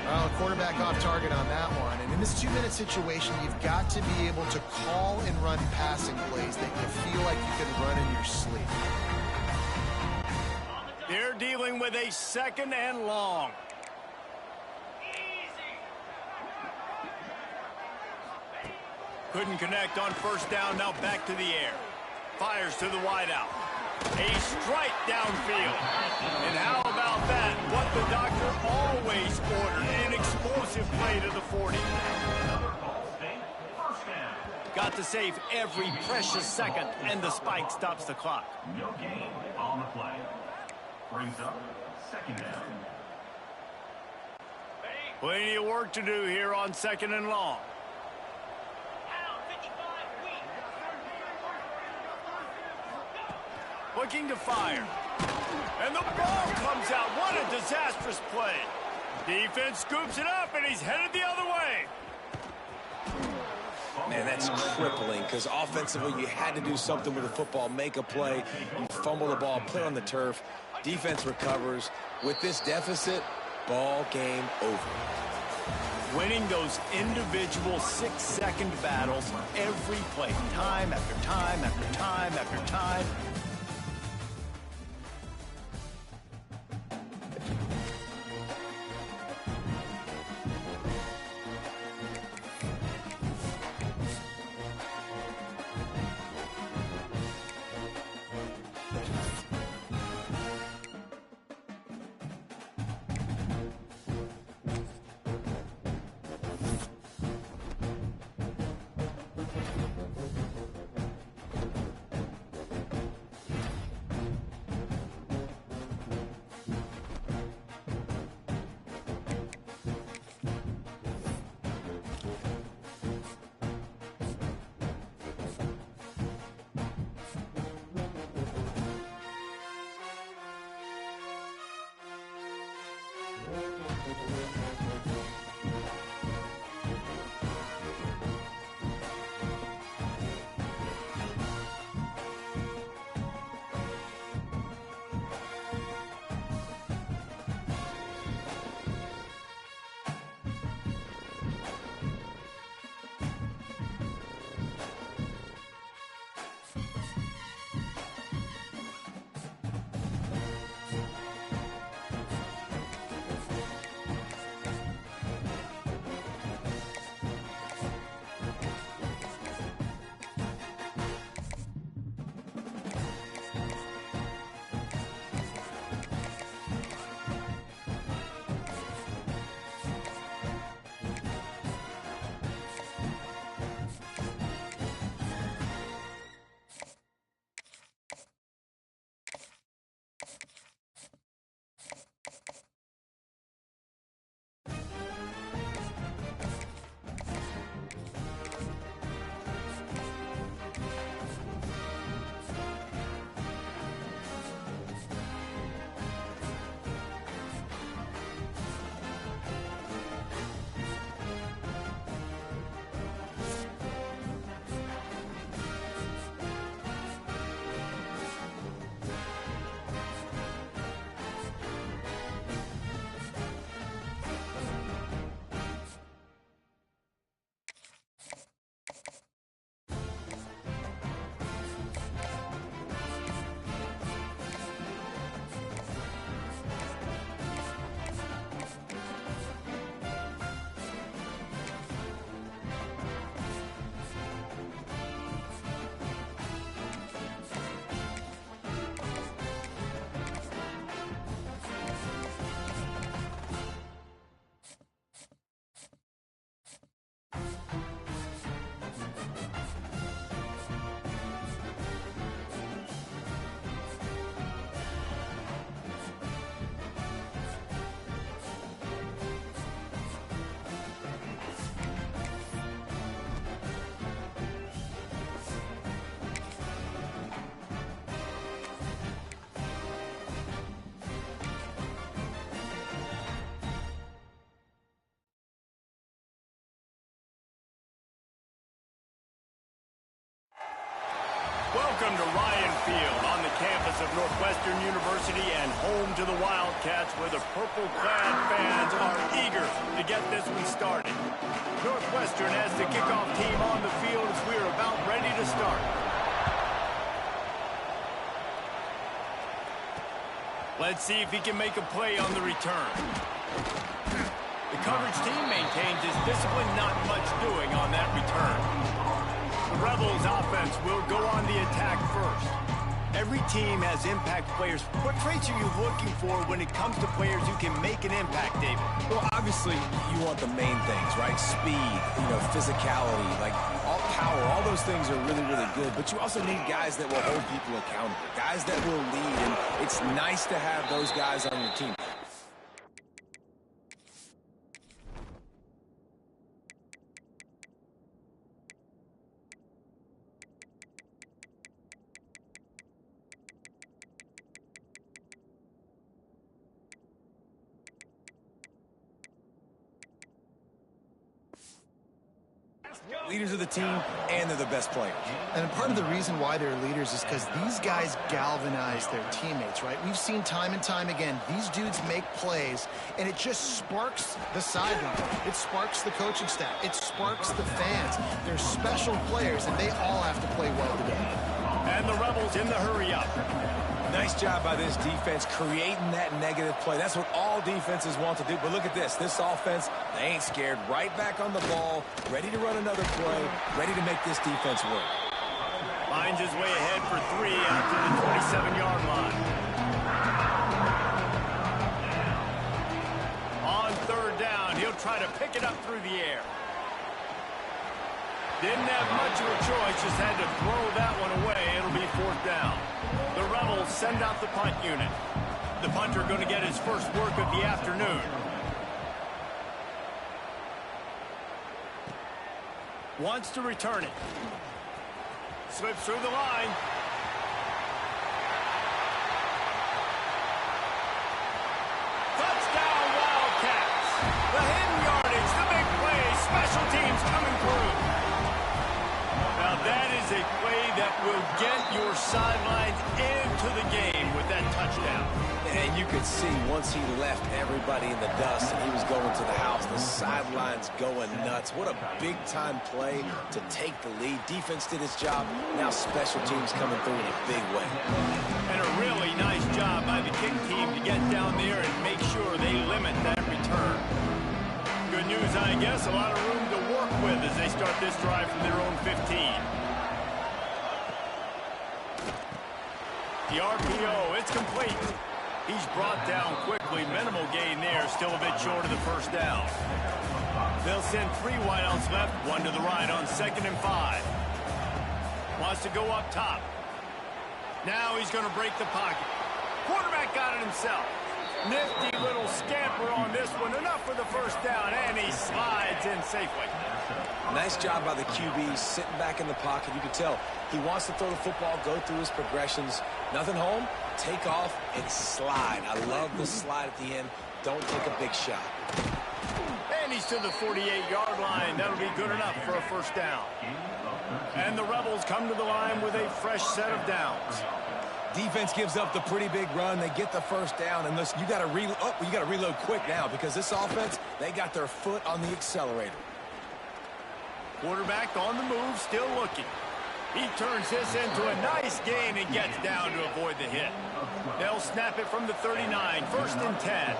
Well, quarterback off target on that one. And in this 2-minute situation, you've got to be able to call and run passing plays that you feel like you can run in your sleep. They're dealing with a 2nd and long. Couldn't connect on first down. Now back to the air. Fires to the wideout. A strike downfield. And how about that? What the doctor always ordered. An explosive play to the 40. Got to save every precious second, and the spike stops the clock. No gain on the play. Brings up 2nd down. Plenty of work to do here on 2nd and long. Looking to fire. And the ball comes out. What a disastrous play. Defense scoops it up, and he's headed the other way. Man, that's crippling, because offensively you had to do something with the football, make a play. You fumble the ball, play on the turf. Defense recovers. With this deficit, ball game over. Winning those individual 6-second battles every play, time after time after time after time. Welcome to Ryan Field on the campus of Northwestern University and home to the Wildcats, where the purple-clad fans are eager to get this one started. Northwestern has the kickoff team on the field as we are about ready to start. Let's see if he can make a play on the return. The coverage team maintains his discipline, not much doing on that return. The Rebels offense will go on the attack first. Every team has impact players. What traits are you looking for when it comes to players who can make an impact, David? Well, obviously, you want the main things, right? Speed, physicality, like all power, all those things are really, really good. But you also need guys that will hold people accountable, guys that will lead, and it's nice to have those guys on your team. Leaders of the team, and they're the best players. And part of the reason why they're leaders is because these guys galvanize their teammates, right? We've seen time and time again, these dudes make plays, and it just sparks the sideline. It sparks the coaching staff. It sparks the fans. They're special players, and they all have to play well today. And the Rebels in the hurry-up. Nice job by this defense creating that negative play. That's what all defenses want to do. But look at this. This offense, they ain't scared. Right back on the ball, ready to run another play, ready to make this defense work. Finds his way ahead for 3 out to the 27-yard line. On third down, he'll try to pick it up through the air. Didn't have much of a choice, just had to throw that one away. It'll be fourth down. The Rebels send out the punt unit. The punter going to get his first work of the afternoon. Wants to return it. Slips through the line. Touchdown, Wildcats. The hidden yardage, the big play, special teams coming through. Now that is a play that will get your sidelines into the game with that touchdown. And you could see once he left everybody in the dust and he was going to the house, the sidelines going nuts. What a big-time play to take the lead. Defense did its job. Now special teams coming through in a big way. And a really nice job by the kick team to get down there and make sure they limit that return. Good news, I guess. A lot of room to work with as they start this drive from their own 15. The RPO, it's complete. He's brought down quickly. Minimal gain there. Still a bit short of the first down. They'll send 3 wideouts left, 1 to the right on 2nd and 5. Wants to go up top. Now he's going to break the pocket. Quarterback got it himself. Nifty little scamper on this one. Enough for the first down, and he slides in safely. Nice job by the QB sitting back in the pocket. You can tell he wants to throw the football, go through his progressions. Nothing home, take off, and slide. I love the slide at the end. Don't take a big shot. And he's to the 48-yard line. That'll be good enough for a first down. And the Rebels come to the line with a fresh set of downs. Defense gives up the pretty big run. They get the first down, and listen, you got to reload quick now because this offense, they got their foot on the accelerator. Quarterback on the move, still looking. He turns this into a nice gain and gets down to avoid the hit. They'll snap it from the 39, 1st and 10.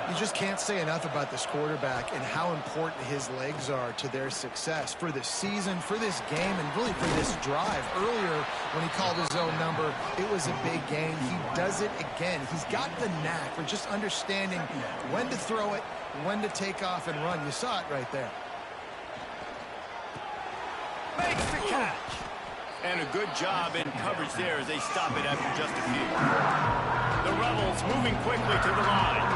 You just can't say enough about this quarterback and how important his legs are to their success for this season, for this game, and really for this drive. Earlier, when he called his own number, it was a big gain. He does it again. He's got the knack for just understanding when to throw it, when to take off and run. You saw it right there. Makes the catch. And a good job in coverage there as they stop it after just a few. The Rebels moving quickly to the line.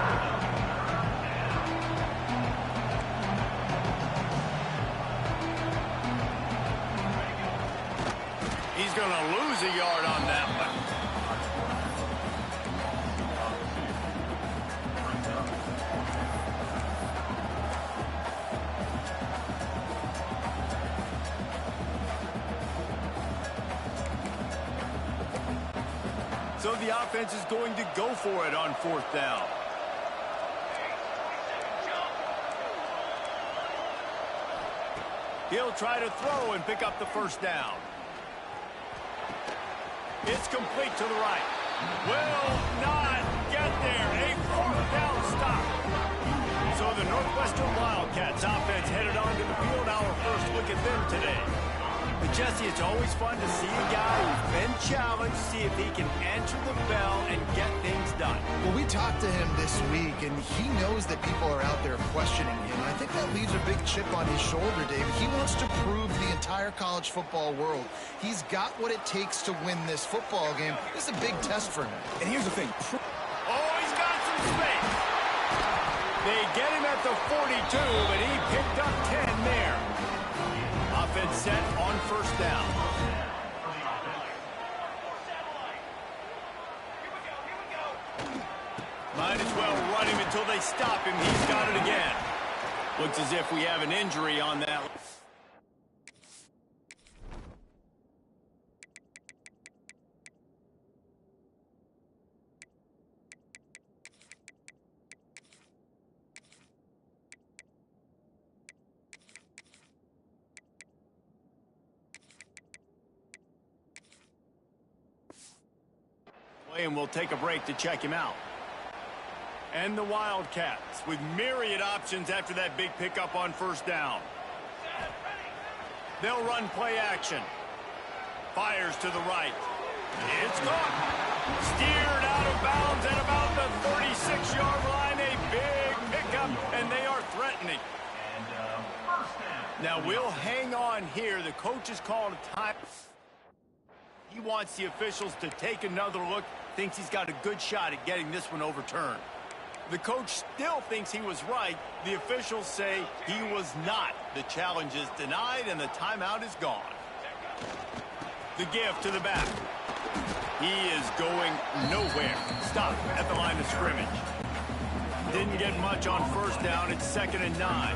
He's going to lose a yard on that one. So the offense is going to go for it on 4th down. He'll try to throw and pick up the 1st down. It's complete to the right. Will not get there. A 4th down stop. So the Northwestern Wildcats offense headed onto the field. Our first look at them today. But Jesse, it's always fun to see a guy who's been challenged, see if he can answer the bell and get things done. Well, we talked to him this week, and he knows that people are out there questioning him. I think that leaves a big chip on his shoulder, David. He wants to prove to the entire college football world he's got what it takes to win this football game. This is a big test for him. And here's the thing. Oh, he's got some space. They get him at the 42, but he picked up 10 there. Offense set on 1st down. Might as well run him until they stop him. He's got it again. Looks as if we have an injury on that. And we'll take a break to check him out. And the Wildcats with myriad options after that big pickup on 1st down. They'll run play action. Fires to the right. It's caught. Steered out of bounds at about the 36-yard line. A big pickup, and they are threatening. Now we'll hang on here. The coach has called a time. He wants the officials to take another look, thinks he's got a good shot at getting this one overturned. The coach still thinks he was right. The officials say he was not. The challenge is denied, and the timeout is gone. The give to the back. He is going nowhere. Stop at the line of scrimmage. Didn't get much on 1st down. It's 2nd and 9.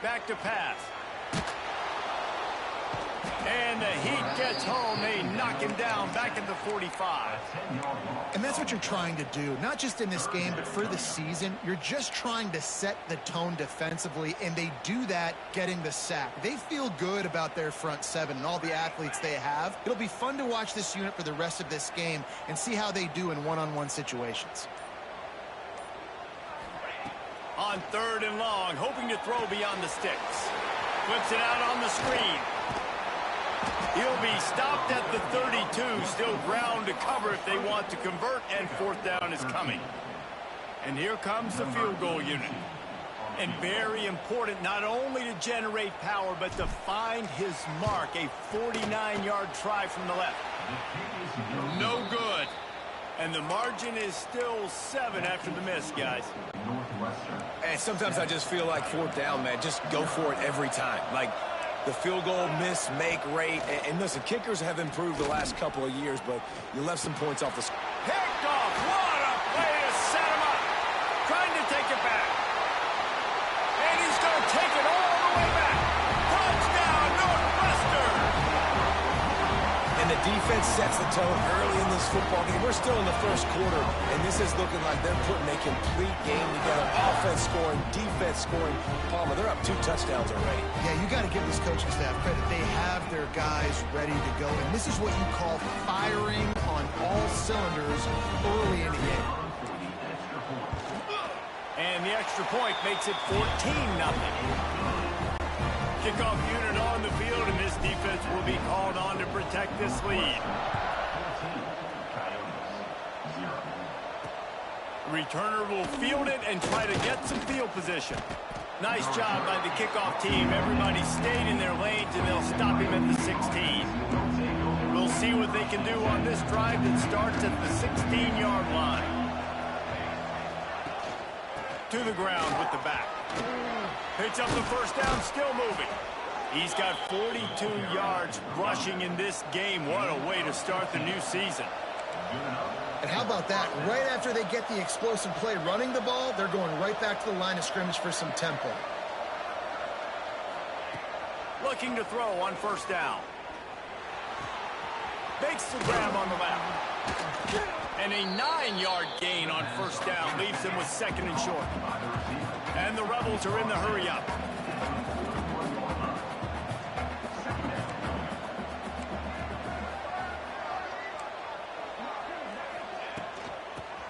Back to pass. And the heat gets home. They knock him down back at the 45. And that's what you're trying to do, not just in this game, but for the season. You're just trying to set the tone defensively, and they do that getting the sack. They feel good about their front 7 and all the athletes they have. It'll be fun to watch this unit for the rest of this game and see how they do in one-on-one situations. On 3rd and long, hoping to throw beyond the sticks. Flips it out on the screen. He'll be stopped at the 32, still ground to cover if they want to convert, and 4th down is coming. And here comes the field goal unit. And very important not only to generate power, but to find his mark, a 49-yard try from the left. No good. And the margin is still 7 after the miss, guys. And sometimes I just feel like 4th down, man, just go for it every time. Like, the field goal miss, make rate. And listen, kickers have improved the last couple of years, but you left some points off the score. Picked off. What a play to set him up. Trying to take it back. And he's going to take it all the way back. Touchdown, Northwestern. And the defense sets the tone early in this football game. We're still in the 1st quarter, and this is looking like they're putting a complete game together. Offense scoring, defense scoring. Palmer, they're up 2 touchdowns already. Yeah, you got to give this coaching staff credit. They have their guys ready to go, and this is what you call firing on all cylinders early in the game. And the extra point makes it 14-0. Kickoff unit on the field, and this defense will be called on to protect this lead. The returner will field it and try to get some field position. Nice job by the kickoff team. Everybody stayed in their lanes, and they'll stop him at the 16. We'll see what they can do on this drive that starts at the 16-yard line. To the ground with the back. Picks up the 1st down, still moving. He's got 42 yards rushing in this game. What a way to start the new season. And how about that? Right after they get the explosive play running the ball, they're going right back to the line of scrimmage for some tempo. Looking to throw on 1st down. Makes the grab on the left. And a 9-yard gain on first down leaves them with second and short. And the Rebels are in the hurry-up.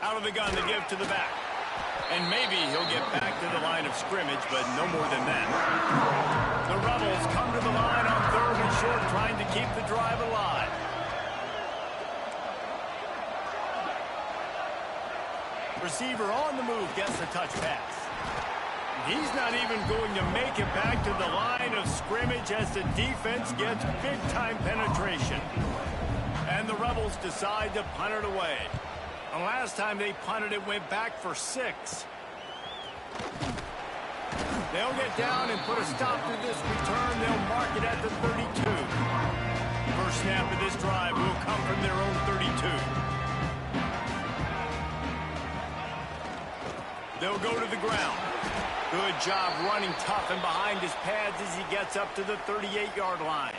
Out of the gun to give to the back. And maybe he'll get back to the line of scrimmage, but no more than that. The Rebels come to the line on third and short, trying to keep the drive alive. Receiver on the move gets the touch pass. He's not even going to make it back to the line of scrimmage as the defense gets big-time penetration. And the Rebels decide to punt it away. And last time they punted, it went back for 6. They'll get down and put a stop to this return. They'll mark it at the 32. First snap of this drive will come from their own 32. They'll go to the ground. Good job running tough and behind his pads as he gets up to the 38-yard line.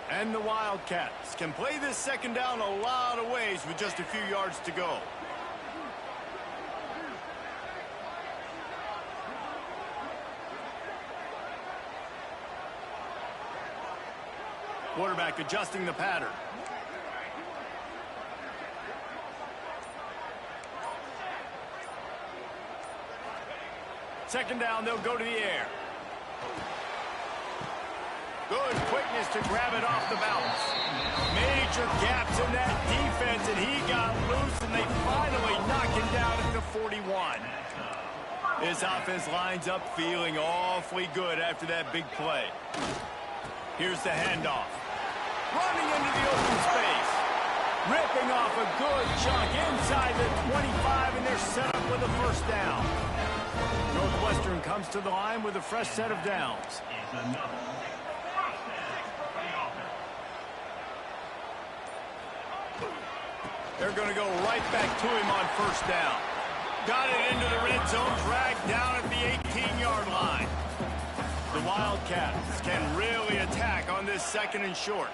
And the Wildcats can play this second down a lot of ways with just a few yards to go. Quarterback adjusting the pattern. Second down, they'll go to the air. Good quickness to grab it off the bounce. Major gaps in that defense, and he got loose, and they finally knock him down at the 41. This offense lines up feeling awfully good after that big play. Here's the handoff. Running into the open space. Ripping off a good chunk inside the 25, and they're set up with a first down. Northwestern comes to the line with a fresh set of downs. They're going to go right back to him on first down. Got it into the red zone, dragged down at the 18-yard line. The Wildcats can really attack on this second and short.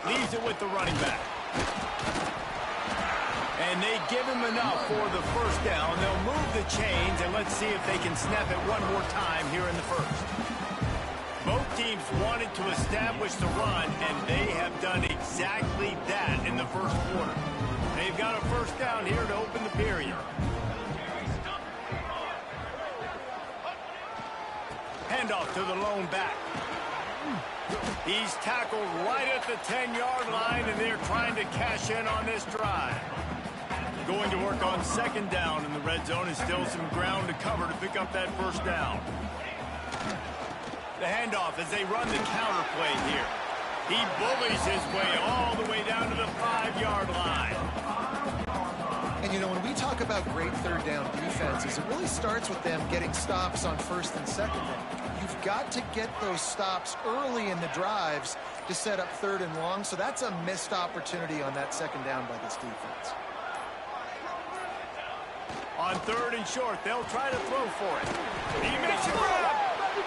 Leaves it with the running back. And they give him enough for the first down. They'll move the chains, and let's see if they can snap it one more time here in the first. Both teams wanted to establish the run, and they have done exactly that in the first quarter. They've got a first down here to open the period. Handoff to the lone back. He's tackled right at the 10-yard line, and they're trying to cash in on this drive. Going to work on second down in the red zone, and still some ground to cover to pick up that first down. The handoff as they run the counter play here. He bullies his way all the way down to the 5-yard line. And, you know, when we talk about great third down defenses, it really starts with them getting stops on first and second down. You've got to get those stops early in the drives to set up third and long, so that's a missed opportunity on that second down by this defense. On third and short, they'll try to throw for it. He makes a grab.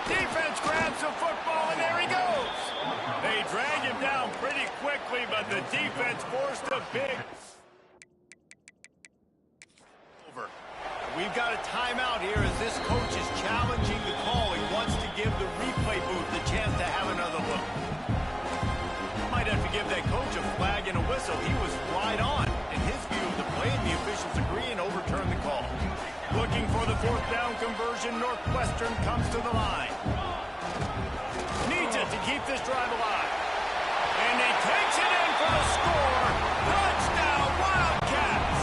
Defense grabs the football, and there he goes. They drag him down pretty quickly, but the defense forced a big... over. We've got a timeout here as this coach is challenging the call. He wants to give the replay booth the chance to have another look. Might have to give that coach a flag and a whistle. He was right on in his view of the play, and the officials agree and overturn the call. Looking for the fourth down conversion. Northwestern comes to the line. Needs it to keep this drive alive. And he takes it in for the score. Touchdown, Wildcats!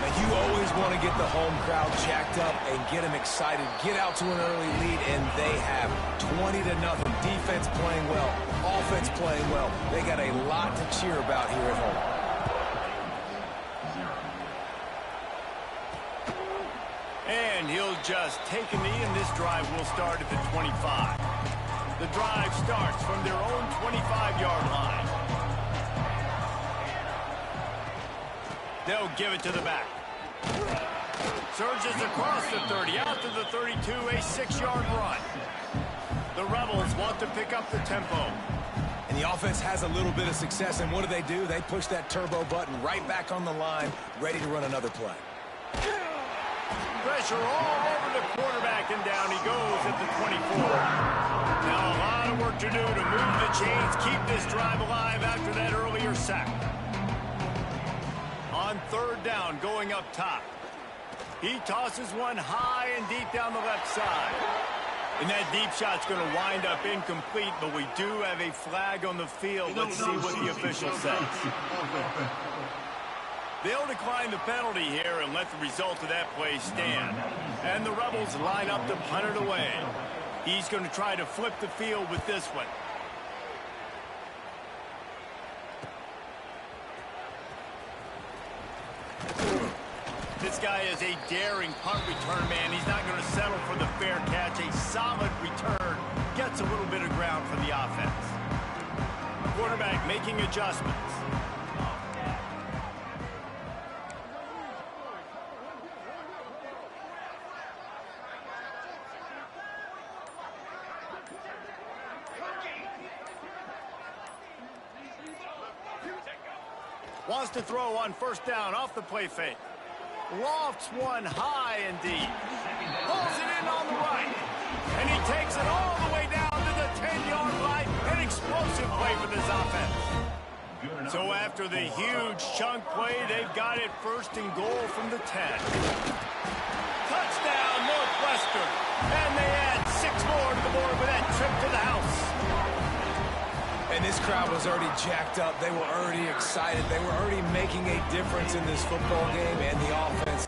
Now, you always want to get the home crowd jacked up and get them excited. Get out to an early lead, and they have 20-0. Defense playing well. Offense playing well. They got a lot to cheer about here at home. And he'll just take a knee, and this drive will start at the 25. The drive starts from their own 25-yard line. They'll give it to the back. Surges across the 30, out to the 32, a 6-yard run. The Rebels want to pick up the tempo. And the offense has a little bit of success, and what do? They push that turbo button right back on the line, ready to run another play. Pressure all over the quarterback, and down he goes at the 24. Now a lot of work to do to move the chains, keep this drive alive after that earlier sack. On third down, going up top. He tosses one high and deep down the left side. And that deep shot's going to wind up incomplete, but we do have a flag on the field. Let's see what the official says. They'll decline the penalty here and let the result of that play stand. And the Rebels line up to punt it away. He's going to try to flip the field with this one. This guy is a daring punt return man. He's not going to settle for the fair catch. A solid return gets a little bit of ground for the offense. Quarterback making adjustments. Wants to throw on first down off the play fake. Lofts one high and deep. Pulls it in on the right. And he takes it all the way down to the 10-yard line. An explosive play for this offense. So after the huge chunk play, they've got it first and goal from the 10. Touchdown, Northwestern. And they add 6 more to the board with that trip to the house. And this crowd was already jacked up. They were already excited. They were already making a difference in this football game and the offense.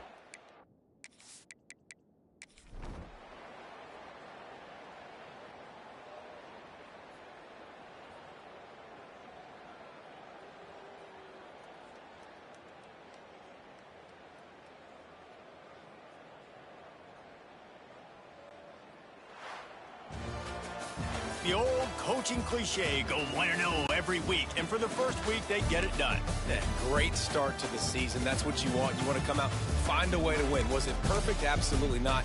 The old coaching cliche, go 1-0 every week. And for the first week, they get it done. Yeah, great start to the season. That's what you want. You want to come out, find a way to win. Was it perfect? Absolutely not.